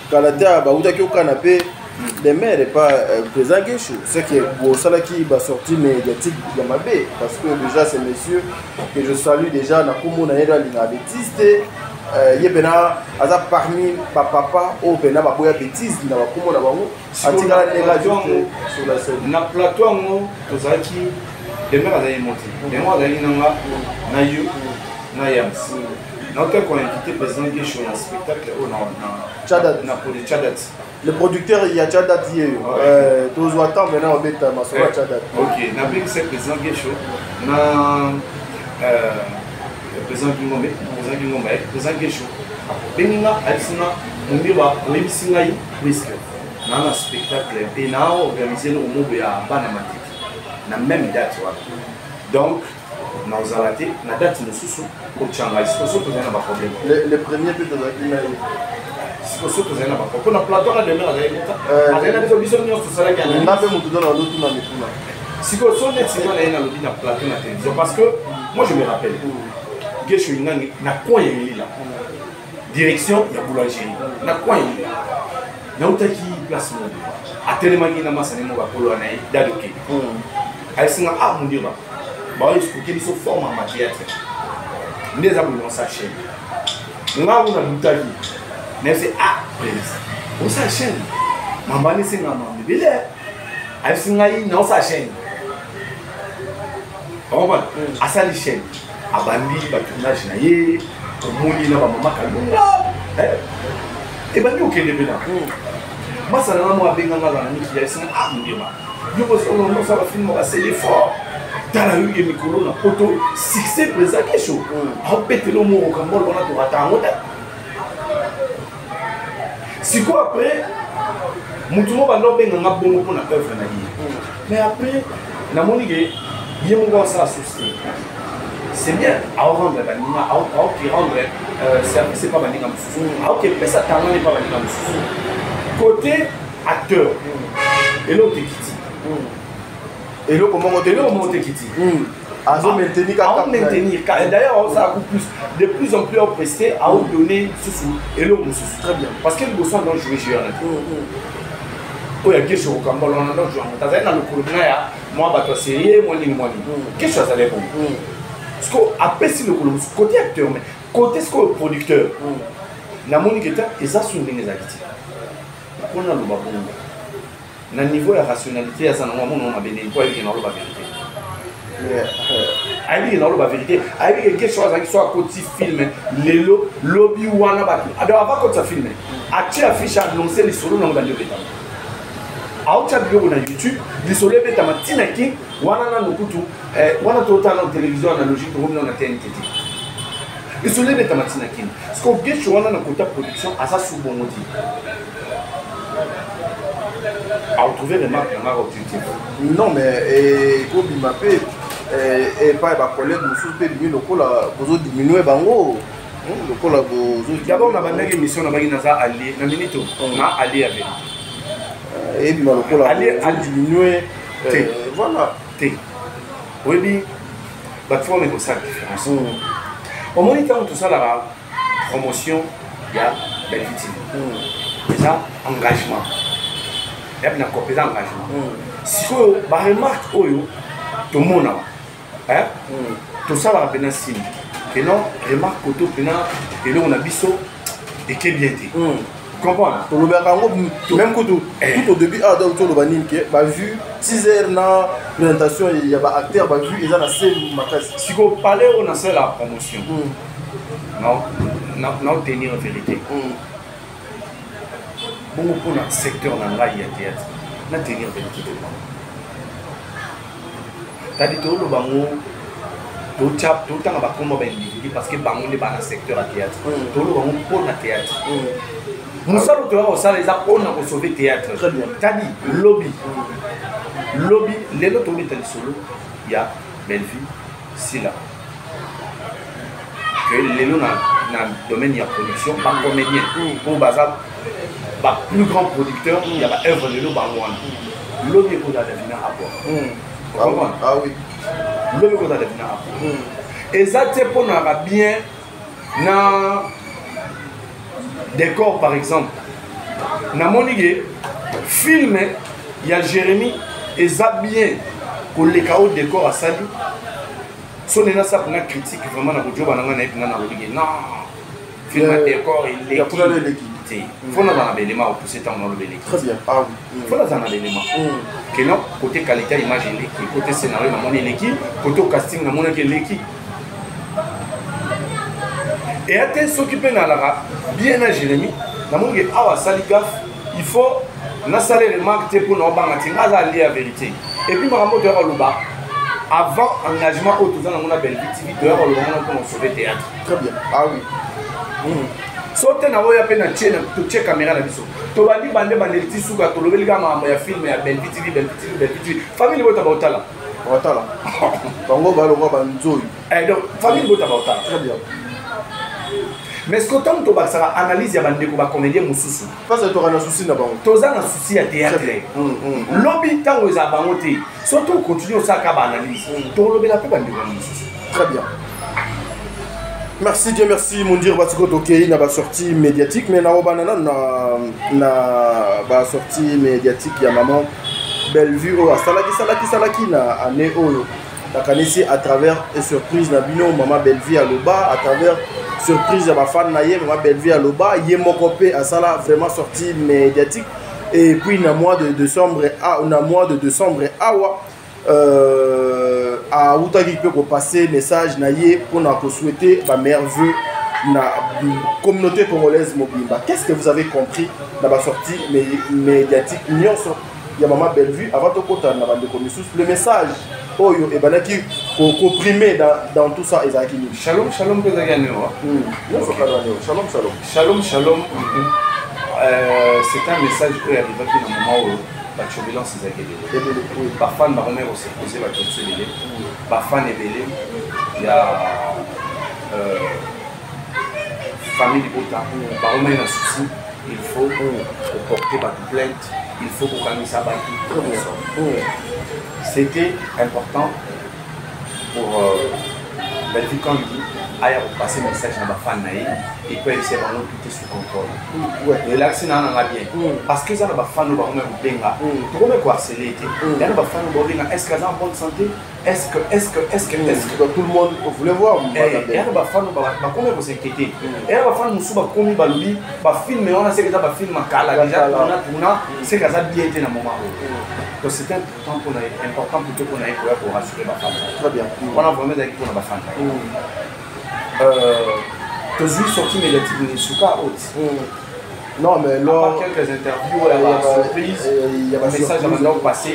Kalata ba utaki au canapé. Les maires n'est pas présent quelque c'est que pour ça qui va sortir médiatique de ma baie parce que déjà c'est monsieur que je salue déjà na comme on a été à bêtiste yebena aza parmi papa au bena ba boya bêtise na ba comme on a bango atika la radio sur la scène na plateau ngo tozaki les maires avaient monté mais moi d'ailleurs na yo na yams na autant qu'on a invité président Guécho dans spectacle au Chadat na pour Chadat. Le producteur, il y a Chadat hier. Tous attendent maintenant, on va mettre ma soeur Chadat. Ok, na bien que c'est président Guécho, na président Guingombe, président Guécho. Beninga, Alcina, on dit va, on est ici là, presque. Na un spectacle et na organisé au Mobo à Banamati. Na même date, donc. Nous avons raté la date de sous au Tchanga. C'est pour ça que vous avez un problème. Le premier peu de la Guinée. C'est pour ça que vous avez un problème. Quand on a plateau, on a demandé à la maison de ça. On a fait mon tour dans l'autre tour. Si vous avez un plateau na télévision, parce que moi je me rappelle, Guécho n'a quoi il là. Direction, il y a boulangerie. N'a quoi il là. N'a pas qui place mon. À tellement qu'il n'a pas sané mon polo anaï d'adoké. Elle s'est ah mon Dieu là. Bah il faut qu'il soit forme en matière. Nous avons dans sa chaîne. Nous avons un bouteille. Mais c'est ah on sa chaîne. Maman c'est maman de belle. Elle s'est dans sa chaîne. On va à sa chaîne. À bandi ba tournage na ye. Au moni na ba maman kalunga. Et bandi ok de bela. Moi ça n'a moi benga ngala na qui est ah mon Dieu. Yo ko so no ça va film va c'est l'effort. Dans la rue, il y a des photos, succès présent quelque chose. On pète le mot au Cambodge, on a tout raté. Si quoi après, nous tout le monde va nous faire un bon pour notre œuvre. Mais après, la monnaie, il y a un ça associé. C'est bien à rendre la banine, à rendre c'est pas banine comme ça. À ok, ça talent n'est pas banine comme ça. Côté acteur, et l'autre est qui et là, comment on monte qui dit maintenir. D'ailleurs, ça a de plus en plus pressé à vous donner sous et l'eau sous. Très bien. Parce que le besoin d'en jouer jouer. Il y a quelque chose au Cambodge, on a joué. Dans le Colombia, moi, je suis sérieux, moi, quelque chose à l'époque. Parce qu'après, si le Colombie, côté acteur, mais côté producteur, la monique est et ça sont les actifs. On a le babou. Na niveau ya rationalité ya sana mwa on a béni quoi il na lo ba vérité ali na lo ba vérité ali quelque chose qui soit côté film lelo lobby wana ba ado avant côté film ati affiche annoncer les solo na ba de beta aucha bio na YouTube les solo beta matina ki wana na nukutu wana tota na télévision analogique comme na TNT les solo beta matina ki ce qu'on get wana na côté production asa sous bon modi à retrouver les marques dans leur objectif. Non, mais comme il m'appelle, et pas ma collègue, nous sommes pour diminuer bango. D'abord, on a une émission dans allié, dans minute, on a allié avec. Et puis, on a diminuer. Voilà. Oui, bien, la forme est ça la différence. Au moins, quand tout ça, la promotion, il y a des victimes. Déjà, engagement. Il y a un compétent engagement. Si vous remarquez tout le monde, tout ça va bien signe. Que non, remarque que tout le monde, et là on a biso et qui est bien dit. Vous comprenez? Même tout au début, bah vu 6 heures na présentation, il y a des acteurs, bah vu ils ont assez macasse. Si vous parlez, on a fait la promotion. Non, tenir en vérité. bon pour le secteur dans la théâtre na tenir benefit de moi tadi to lo bango to chap to tanga ba komba ba individu parce que bango le ba na secteur à théâtre to lo bango pour na théâtre musalo to va ça les a on a sauver théâtre très bien tadi lobby les autres on est solo il y a Bellevue Sila que les lots dans le domaine de la production pas comédien pour bazar bah plus grand producteur il y a pas œuvre de l'eau barloine l'eau est pour la devenir à bord ah oui l'eau est pour la devenir à bord et ça c'est pour nous bien dans décor par exemple dans mon film il y a Jérémy et ça bien pour les chaos décor à Sali son est là ça pour une critique vraiment dans le job non film décor il est pour l'équipe il faut dans l'élément pour pousser tant dans le l'équipe très bien ah oui il faut dans l'élément que non côté qualité image l'équipe côté scénario dans mon l'équipe côté casting dans mon l'équipe et à s'occuper dans la bien à Jérémy dans mon awa sali gaffe il faut na salaire remarque pour nous bangating à la vérité et puis marambo de Roluba avant engagement au tout dans mon Bellevue TV de Roluba pour sauver théâtre très bien ah oui sauter na oya pe na chaîne to check caméra na biso to bandi bande ti suka to lobeli ga mambo ya film ya Bellevue TV famille bota bautala bango ba lo ba nzoyi donc famille bota bautala très bien mais ce que tant to basara analyse ya bande ko ba comédien mususu parce que to kana souci na bango to za na souci ya théâtre lobby tango za bango te surtout continue ça ka ba analyse to lobela pe bande ko mususu très bien. Merci Dieu merci mon dire parce que OK na ba sortie médiatique mais na banana na sortie médiatique ya maman Bellevue au salaki na année oyo la kanisi à travers et surprise na bino maman Bellevue à Loba à travers surprise ya ba fan na ye maman Bellevue à Loba ye mokopé à sala vraiment sortie médiatique et puis na mois de décembre awa à Outaki peut passer message naïe pour nous souhaiter ma meilleure vœu na communauté congolaise mobimba. Qu'est-ce que vous avez compris dans la sortie médiatique il y a maman Bellevue avant de côté na bande komissus le message oyo et banaki comprimé dans tout ça ezaki shalom que vous avez shalom c'est un message qui est arrivé dans le moment où la turbulence est agréable. Parfois, on va aussi poser la question. Parfois, il y a famille de Bota. Parfois, il y a un souci. Il faut porter une plainte. Il faut qu'on calme ça. C'était important pour Bellevue quand il dit aïe passer un message dans ma fan et puis essayer de tout est sous contrôle. Et là c'est nan nga bien parce que ça na ba fan ba même benga to me ko harceler été là na ba fan ba benga est-ce que en bonne santé est-ce que tout le monde voulait voir et là ba fan ba comment ko s'inquiéter et là ba fan musu ba komi ba lubi ba film on a c'est que ba film kala déjà on a c'est que ça bien été dans moment donc c'est important plutôt qu'on ait pour rassurer ma femme très bien on a vraiment avec pour ma femme tu as sorti médiatique de Nisuka non mais là quelques interviews il y a surprise il y a un message à maintenant passé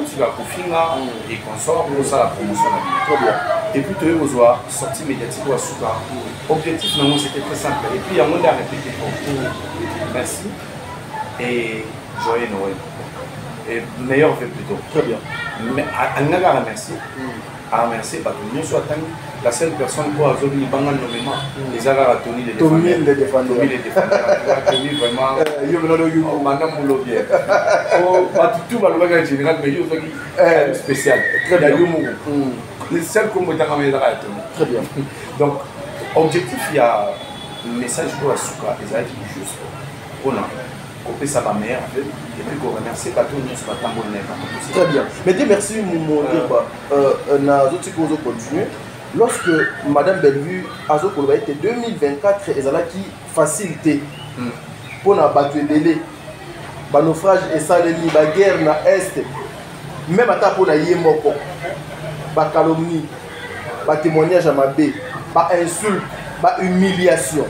tu vas Kofinga et consorts pour ça la promotion très bien et puis tu as besoin sortie médiatique ou Asuka objectif non c'était très simple et puis il y a un monde à répéter merci et joyeux Noël et meilleur vœu plutôt très bien mais à remercier à remercier parce que nous sommes la seule personne qui a obtenu le nommément les agarres à Tony les défendeurs Tony vraiment madame Moulobier tout va le général mais il est spécial très bien les seuls qui ont été ramenés à Tony très bien donc objectif il y a un message pour la souka les amis juste on a coupé ça va meilleur et puis qu'on remercie pas tout le monde sur la tambourine très bien mais dis merci mon dire na autres qui vont continuer. Lorsque Madame Bellevue a été 2024, elle a qui facilité pour nous battre délai, le naufrage et ça, la guerre dans l'Est, même à pour la yémoko, la calomnie, le témoignage à ma baie, l'insulte, l'humiliation.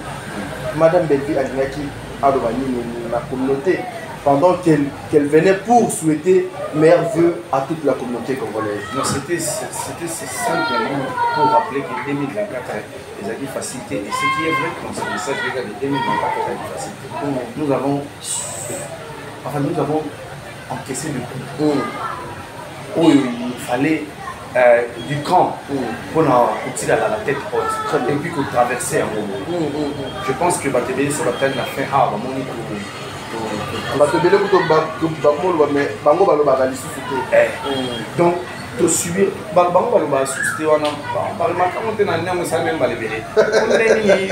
Madame Bellevue a dit la communauté, pendant qu'elle venait pour souhaiter meilleurs vœux à toute la communauté congolaise. Non, c'était simplement pour rappeler que 2024 les acquis facilité. Et ce qui est vrai dans ce message de 2024 les acquis facilité. Nous avons encaissé le coup. Où il fallait du camp pour tirer à la tête haute et puis qu'on traversait un moment. Je pense que Batébé sur la tête n'a fait donc to subir bango baloba susté wana balmaka monte na nyama sa même balebele ondeni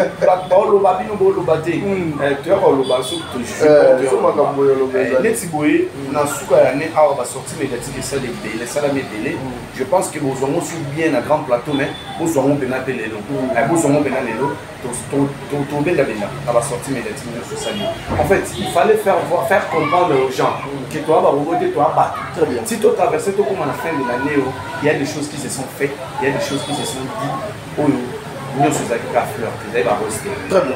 baloba bino boloba te tu as baloba so to so makambo yoloba neti boye na suka ya ne awa ba sortie médiatique ça les belle ça la mebele je pense que vous ont sur bien un grand plateau mais vous ont bena pelelo vous ont bena lelo to bela bena ba sortie médiatique sur ça en fait il fallait faire comprendre aux gens que toi ba roboter toi ba très bien si tu traverses tout comme à la fin de l'année il y a des choses qui se sont faites, il y a des choses qui se sont dites. Très bien.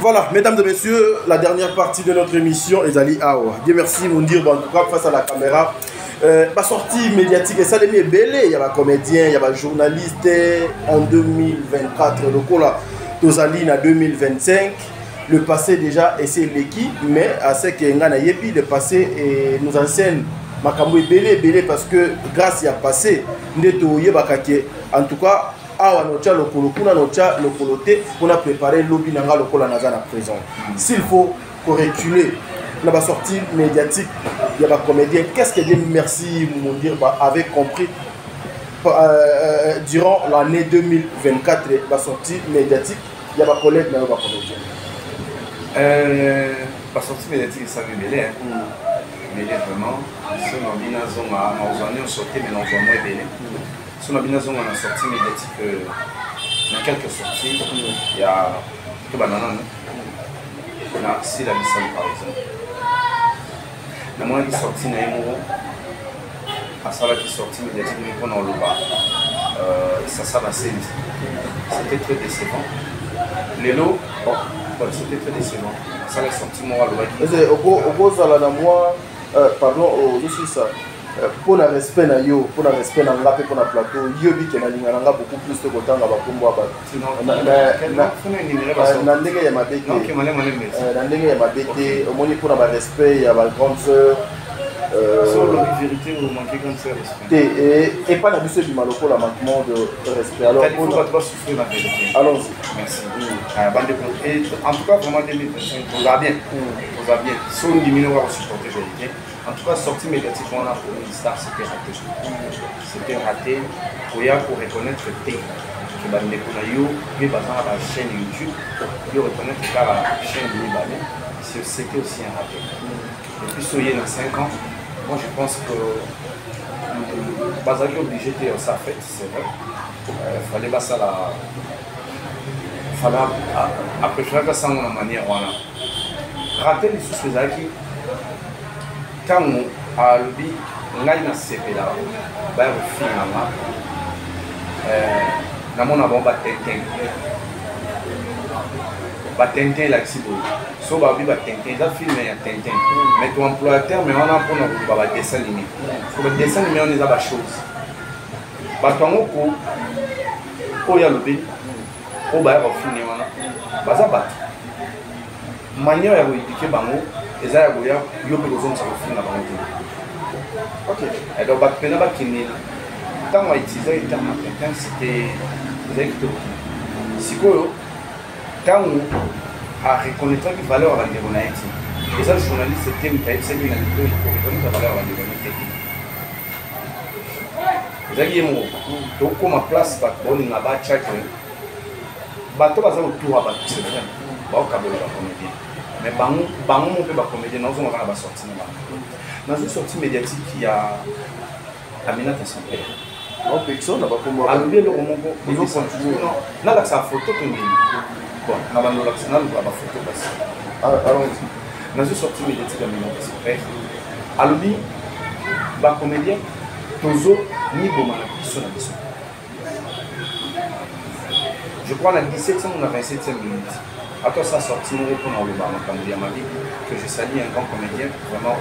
Voilà, mesdames et messieurs, la dernière partie de notre émission est Ali Awa. Dieu merci, mon dire, en tout cas, face à la caméra. Ma sortie médiatique, et ça, les belé. Il y a un comédien, il y a un journaliste en 2024. Le coup là, Tozali en 2025. Le passé déjà, et c'est l'équipe, mais à ce que le passé nous enseigne. Makambo belé parce que grâce à passé ndeto yebakake en tout cas awa nocha lokolo kuna nocha lokoloté on a préparé lobby nanga lokola naza na prison s'il faut reculer na ba sortie médiatique il y a ba comédien qu'est-ce que Dieu merci mon dire avait compris durant l'année 2024 ba sortie médiatique il y a ba collègue na ba comédien ba sortie médiatique ça belé mais vraiment si on a bien on sorti mais on a moins belé si on a bien on a sorti médiatique dans quelques sorties il y a que banana on a si la mission par exemple la moindre sortie na yemo à ça qui sortie médiatique mais qu'on a le bas ça va c'est c'était très décevant les lots c'était très décevant ça les sorties moi le bas moi pardon, je suis ça. Pour le respect na yo, pour le respect na ngape pour le plateau, yo bi ke na lingana nga beaucoup plus de temps nga bakombo ba. Na ndenge ya mabete. Na ndenge ya mabete, omoni pour na respect ya ba grande sœur. Sur la vérité ou manquer comme ça respect. Et pas la biso du maloko la manquement de respect. Alors on va pas souffrir la vérité. Allons-y. Merci. En tout cas vraiment 2025 on va bien. On va bien. Si on diminue on va supporter vérité. En tout cas sortie médiatique on a pour une star c'était raté. C'était raté. Pour reconnaître que que bandeko na yo mais bazana la chaîne YouTube yo reconnaître que la chaîne de Libanais c'était aussi un raté. Depuis soyez dans 5 ans, moi je pense que Bazali obligé de faire sa fête, c'est vrai. Il fallait pas ça la. Il fallait après faire ça de manière voilà. Rater les sous qui quand on a l'oubli, on a une CP là, bah au final là, on a bon Tintin là ici so ba bi ba Tintin ça film ya Tintin mais ton employeur mais on a pour nous ba dessin animé pour le dessin animé on les a ba chose ba tongo ko ya lobi o ba ba film wana ba za ba manière ya ko indiquer bango eza ya ko ya yo pe ko zo sa film na bango OK et donc ba pena ba kini tant on utiliser le terme Tintin c'était exactement sikoyo quand on a reconnu que valeur à la démonité, et ça le journaliste c'était une tête, c'est une analyse pour reconnaître la valeur à la démonité. Vous avez dit, donc comme place, on n'a pas de chacun. Bateau va autour à battre, c'est vrai. Bah, au cabot, la comédie. Mais bango, on peut pas comédie, nous on va sortir. Dans une sortie médiatique, il y a Aminata son père. Non, personne n'a pas comme moi. À l'oublier le roman, ils ont continué. Là, là, c'est une photo que nous. Bon, on a la photo parce que. Alors, dans une sortie médiatique à Aminata son père, à l'oublier, le comédien, Tozo, ni Bomana, qui sont là-dessus. Je crois à la 17e ou la 27e minute. À toi, ça sorti pour nous le ma vie, que je salue un grand comédien, vraiment,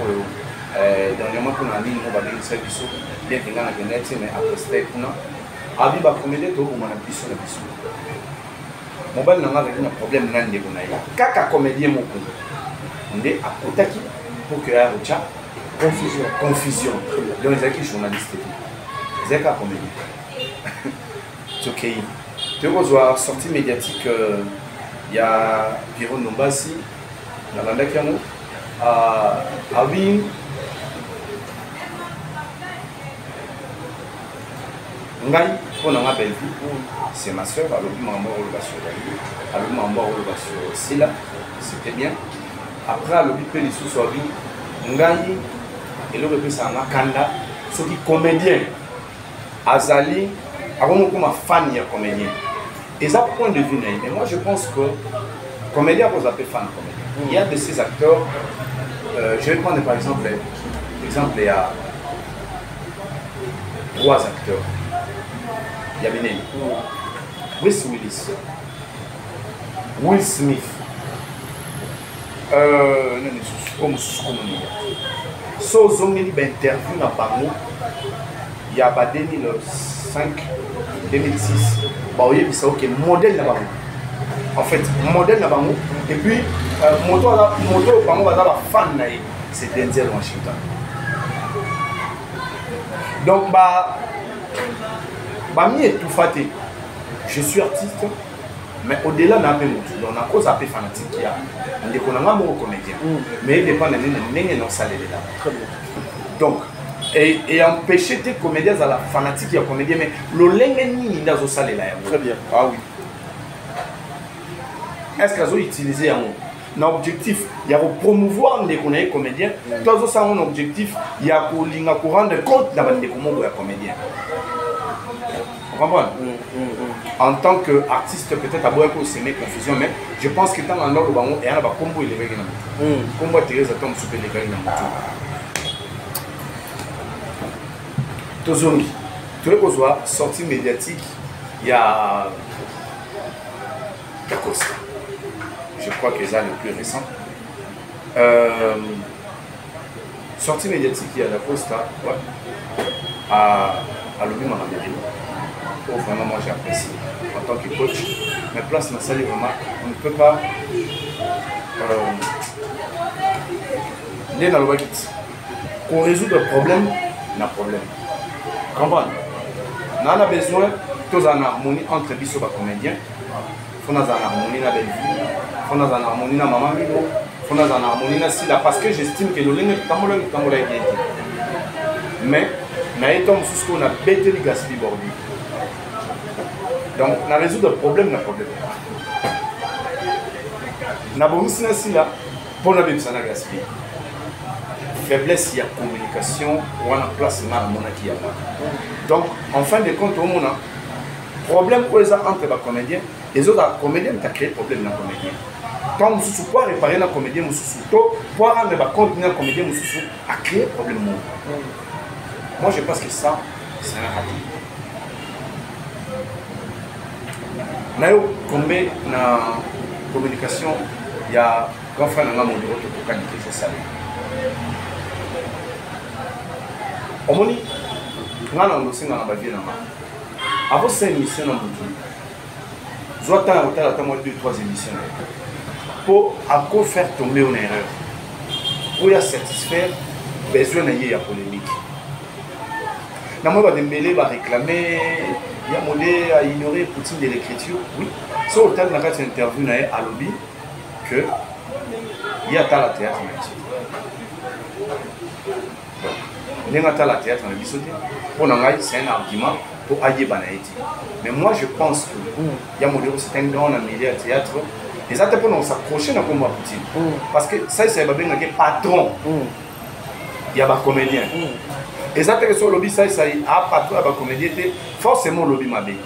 dernièrement, pour nous, nous avons une service, bien que nous avons une net, mais après, c'était pour nous. Abi ba comédien, tu as un biso na biso. Mon bal n'a pas un problème, n'a pas de kaka comédien, mon coup. On est à Kotaki pour que la confusion. Donc, les acquis journalistes. Les acquis comédien. C'est ok. Tu vois, sortie médiatique, il y a Pierrot Nombasi, dans la Dakano, à Wim. Ngai, pour ma belle-fille, c'est ma soeur, elle a vu mon mort elle a vu mon mort sur Silla, c'était bien. Après, elle a vu Péli sous Soavi, Ngai, et le repris ça en Kanda, ceux qui comédien, Azali, avant moi comme fan de comédien. Et ça point de vue, mais moi je pense que comédien vous appelez fan comédien. Il y a de ces acteurs, je vais prendre par exemple, il y a 3 acteurs. Il y a Benelli, Bruce Willis, Will Smith, so zongeli interview na bango il y a 2005 2006 bah oui ça ok modèle na bango en fait modèle na bango et puis moto bango baza ba fan na c'est Denzel Washington donc bah mi tout faté je suis artiste mais au-delà d'un peu donc on a cause un peu fanatique il y a on déconne pas mon comédien mais il dépend de n'est non salé là très bien donc et empêcher tes comédiens à la fanatique il y a comédien mais le lengeni dans au salé là très bien ah oui est-ce qu'ils ont utilisé un objectif il y a pour promouvoir les comédiens toi ça un objectif il y a pour linga courant de compte dans les comédiens. Vous comprenez? En tant qu'artiste, peut-être à boire pour s'aimer confusion, mais je pense que dans l'ordre où il y a un combo élevé dans le monde. Combo Thérèse Atom super élevé dans le monde. Tozongi, tu veux qu'on soit sortie médiatique, il y a Costa. Je crois que c'est le plus récent. Sortie médiatique, il y a la Costa, ouais. À l'Obi Maramérine. Oh, vraiment, moi j'apprécie en tant que coach. Mais place dans la salle, vraiment, on ne peut pas. Qu'on résout le problème, on a problème. Comprends? On a besoin de harmonie entre les comédiens. Il faut une harmonie dans la belle vie. Il faut une harmonie dans la maman. Il faut une harmonie dans Silla. Parce que j'estime que le lingue est bien. Mais, on a bêté les gaspilles bordu. Donc, on a résolu le problème, le problème. On a besoin de là pour nous besoin de gaspiller. Faiblesse, il y a communication, on a place dans le monde qui a. Donc, en fin de compte, on a problème entre les comédiens. Les autres comédiens ont créé le problème dans le comédien. Quand on ne peut pas réparer le comédien, pour rendre compte le comédien, on a créé le problème. Moi, je pense que ça, c'est un raté. Nayo combien na communication il y a grand frère na mon bureau pour qualité je salue. Omoni ngana ngosinga na bavie na ma. Avant ces émissions na mutu. Zoata na hôtel attends moi 2-3 émissions. Pour encore faire tomber une erreur. Pour y satisfaire besoin na y a polémique. Na moi va Dembélé va réclamer il y a modé à ignorer Poutine de l'écriture. Oui. C'est au terme de la interview à lobby que il y a la théâtre. Il y a la théâtre. C'est un argument pour aller banaïti. Mais moi je pense que il y a modé c'est un grand milieu de théâtre. Et ça pour nous s'accrocher dans combat Poutine. Parce que ça c'est un patron. Il y a des comédiens. Et ça, c'est le lobby, ça a patron, il y a comédien, forcément le lobby m'a dit.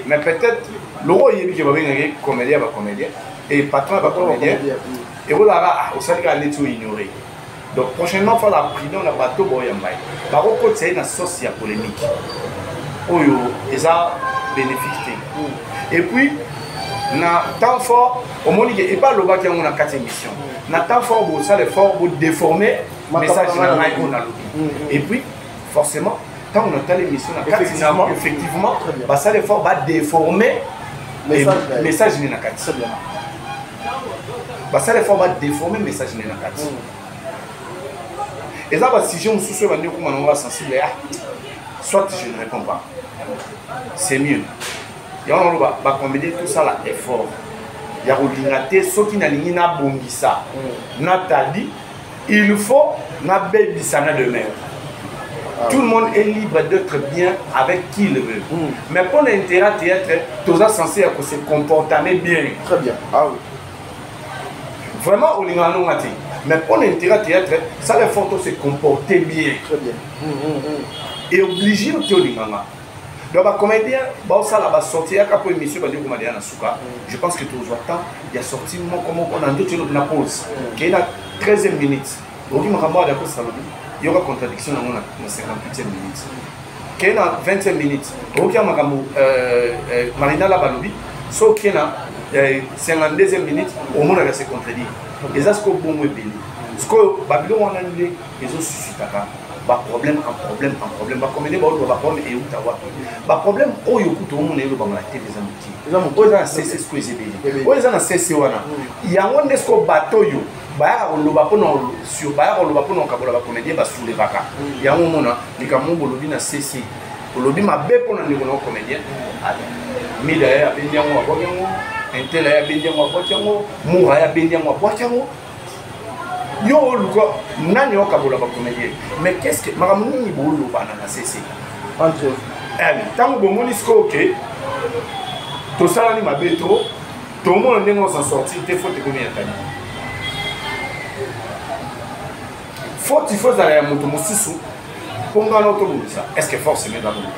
Mais peut-être, le roi, il y a des comédiens, et patron, il y a comédien. Et voilà, au sein de la tout ignoré. Donc, prochainement, il faut la prison, on a bateau, il y a un bail. Par contre, c'est une association polémique. Et ça bénéficie. Et puis, na temps fort au monde et pas le bas qui a une 4 émissions na temps fort pour ça les fort pour déformer message et puis forcément quand on entend l'émission effectivement bah ça les fort va déformer message ni na 4 c'est bien bah ça les fort va déformer message ni na 4 et ça si je me soucie va dire comment on va sensible soit je ne réponds pas c'est mieux. Il y a un comédie tout ça là effort. Il y a ordinateur ceux qui n'a ni na bongisa. Nathalie, il faut na baby sana de mer. Tout le monde est libre d'être bien avec qui il veut. Mais pour l'intérêt théâtre, tous ça censé se comporter bien. Très bien. Ah oui. Vraiment on a non maté. Mais pour l'intérêt théâtre, ça les photos se comporter bien. Très bien. Et obligé au théolinganga. Donc, les comédiens, ça va sortir après l'émission, je pense que tout le temps, il y a sorti on a deux la pause, qui est la 13e minute. Il y aura contradiction dans la 58e minute. Qui est la 20e minute. Il y a Marina Labalobi, sauf qu'il y a 52e minute, au moins elle se contredit. Et ça, c'est ce que bon est belé. Ce que Babylone a annulé, ils ont suscité. Problème en problème en problème ba comédie ba problème et uta wa ba problème oyo kuto mu nelo ba ngati les amiti oyo na cesse ce que ezebeli oyo na cesse wana yango nesko bato yo ba ya loba pona sur ba ya loba pona kabola ba comédie ba sous les vaca yango mona likamu bolobi na cesse bolobi mabe pona ndeko na comédien mida ya bendia ngo wa yango intela ya bendia ngo wa yango mura ya bendia ngo wa yango yo luko nani okabola ba comédien mais qu'est-ce que maramuni bolo bana na cc entre tango bomoni sko OK to sala ni mabeto to mo ndengo s'en sortir te faut te combien tani faut za ya moto mosusu ponga na to bulisa est-ce que forcément da bolo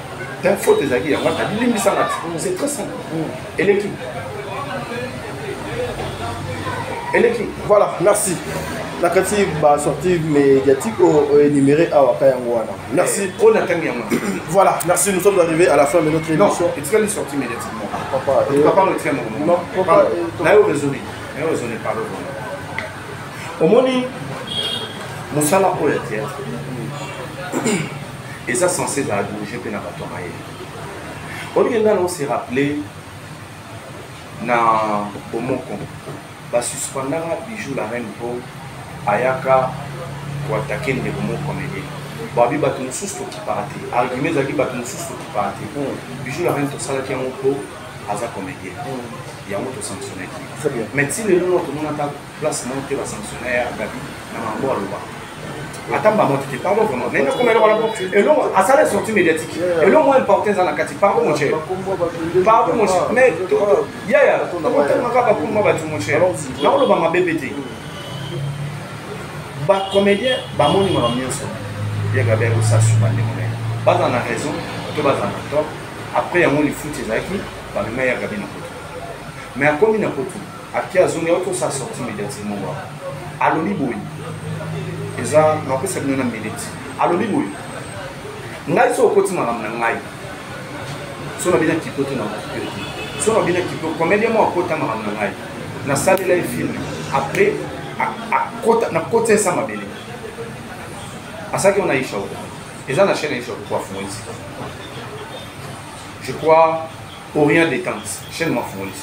d'un faut te zaki ya ngata limbisa ngati c'est très simple et l'équipe voilà merci. La critique va sortir médiatique ou énumérée à Wakayangwana. Merci. Voilà, merci. Nous sommes arrivés à la fin de notre émission. Non, est-ce qu'elle est sortie médiatiquement? Papa, papa le fait non, papa. Là, il raisonné par le bon. Au moni, Moussala pour le théâtre. Et ça, censé dans la bougie que n'a pas tourné. Au lieu on s'est rappelé dans Omoko, bah suspendant bijou la reine pour ayaka pour attaquer les mots comédien. Babi batu mususu qui partait. Argument zaki batu mususu qui partait. Bijou la reine to sala qui en po aza comédien. Il y a autre sanctionné. Très bien. Mais si le nom tout le monde a place monter va sanctionner à Gabi na mambo aloba. Attends ba monter pardon vraiment. Mais non comme elle va et non à ça les sorties médiatiques. Et le moins important dans la catégorie pardon mon cher. Pardon mon cher. Mais ya to tellement ka ba kumba ba mon cher. Na oloba ma BBT. Ba comédien ba moni ma mionso ya gabe ko sa suba ne mona ba dans la raison to ba dans tort après ya moni foot ezaki ba me ya gabe na koto mais a komi na koto akia zone auto sa sortie médiatiquement wa aloli boy eza na ko se na minute aloli boy ngai so ko tima na ngai so na bina kipoto na so na bina kipoto comédien mo ko tama na ngai na salle la film après na côté ça ma belle à ça qu'on a échoué et ça la chaîne est sur quoi font ici je crois Orient détente chaîne moi font ici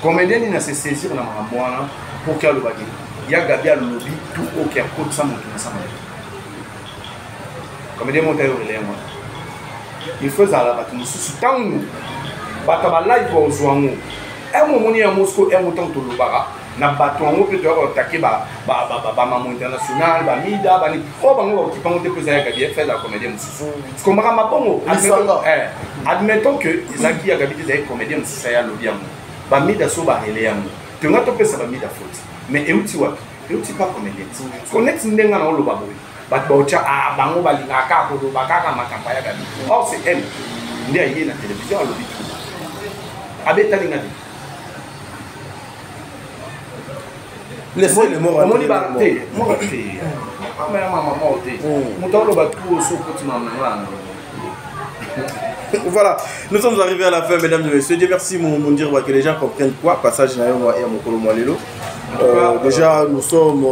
comédien il n'a se saisir na mwana pour qu'il le bagage il y a Gabi à lobby tout OK à côté ça monte ça comédien monte au relais moi il faut ça là batu sous tant nous bata ba live au zoango et mon moni à Moscou et mon temps tout le bara na bato ngo peut attaquer ba maman international ba mida ba ni o bango qui pango te poser ya Gabi fait la comédie mususu parce que mara mapongo admettons que Isaki ya Gabi des comédien mususu ya lobby amu ba mida so ba hele amu te ngato pesa ba mida faute mais euti wapi euti pas comédien connect ndenga na oloba boy ba bocha bango ba linga ka ko ba ka makamba ya Gabi or c'est elle ndi ayi na télévision lobby abeta linga laissez les mots rentrer. Maman, Voilà, nous sommes arrivés à la fin, mesdames et messieurs. Dieu merci, mon dire que les gens comprennent quoi. Passage à mon Colombo. Déjà, nous sommes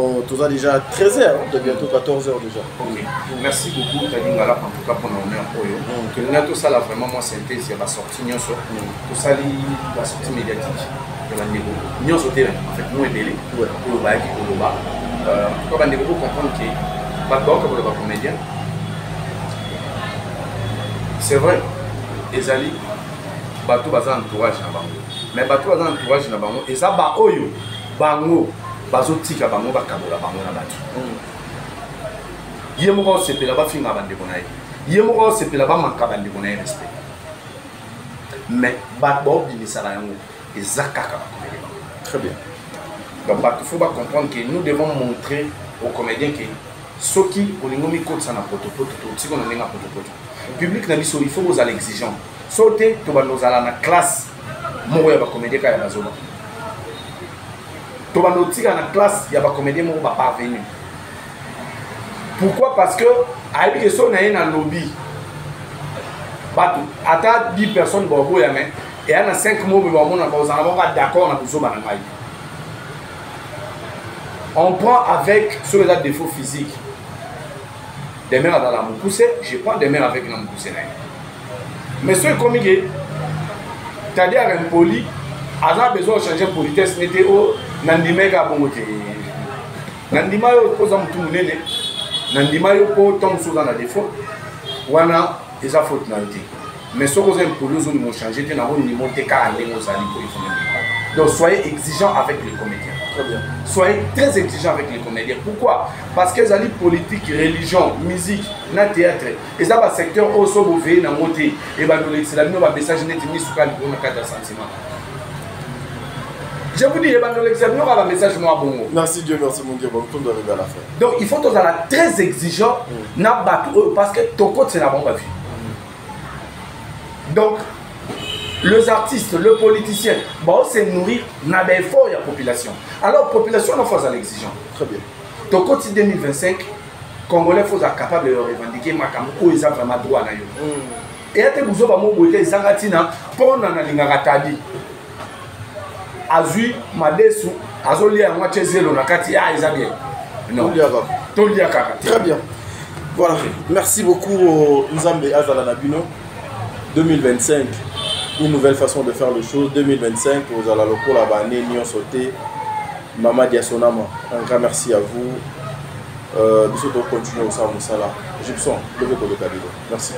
déjà 13h, bientôt 14h déjà. Okay. Merci beaucoup, Tadingala, en tout cas pour nous honneur. Que nous avons tout ça, là, vraiment, moi, synthèse, il y a la sortie, tout ça, la sortie médiatique de la négo. Nous sommes en fait, nous, délai, pour le bail, pour le bas. En tout cas, nous devons comprendre que pas d'or comme le comédien. C'est vrai, Ezali, bateau bazan entourage na bango. Mais bateau bazan entourage na bango, et ça ba oyo, bango, bazo tika bango bakabola bango na bato. Yemoko sepela ba finga bande bonaye. Yemoko sepela ba manka bande bonaye respect. Mais bateau binisala yango, ezakaka ba comédien. Très bien. Donc il faut comprendre que nous devons montrer aux comédiens que ceux qui ont les codes ça na protocole, tout qu'on a un protocole. Le public n'a il faut vous aller exigeant. Sauter, tu vas nous aller dans la classe. Moi, il y a des comédiens qui sont là. Tu vas nous tirer dans la classe, il y a des comédiens qui sont parvenus. Pourquoi? Parce que, avec les gens qui sont dans le lobby, à 10 personnes, et il y a 5 mots, vous allez d'accord dans le on prend avec ceux qui ont des défauts physiques. Des mères dans la mousse, je prends des mères avec la mousse. Mais ceux comme il c'est-à-dire un poli, a besoin de changer de politesse, n'était au Nandimega Bongote. Nandimayo pose un tout nene, Nandimayo pose tombe sous un défaut, ou on a des fautes. Mais ceux qui ont un poli, ils ont changé, ils ont monté car aller aux alliés pour les faire. Donc soyez exigeants avec les comédiens. Très bien. Soyez très exigeants avec les comédiens. Pourquoi? Parce que les alliés politiques, religion, musique, na théâtre, et ça va secteur au sobové, na moté, et bah c'est la même message net mis sur le cadre de sentiment. Je vous dis, et bah nous avons un message moi bon. Merci Dieu, merci mon Dieu, bon, on doit arriver à la fin. Donc il faut être très exigeant, parce que ton code c'est la bombe à vie. Donc les artistes, le politicien, bon, c'est nourrir n'a pas fort la population. Alors, la population, on faut à l'exigence. Très bien. Donc, côté 2025, Congolais, faut être capable de revendiquer ma campagne où ils ont vraiment droit à eux. Et à tes bousons, ils ont ratina pour nous en lingaratadi. Azui, Madesu, Azoli à moitié zéro, na kati ah ils ont bien. Non. Très bien. Voilà. Merci beaucoup Nzambe Azala Nabino. 2025. Une nouvelle façon de faire les choses. 2025, vous allez le la banane, Nyon Sauté, Mama Diasonama. Un grand merci à vous. Nous allons continuer au Samusala. Gibson, levez le cadeau. Merci.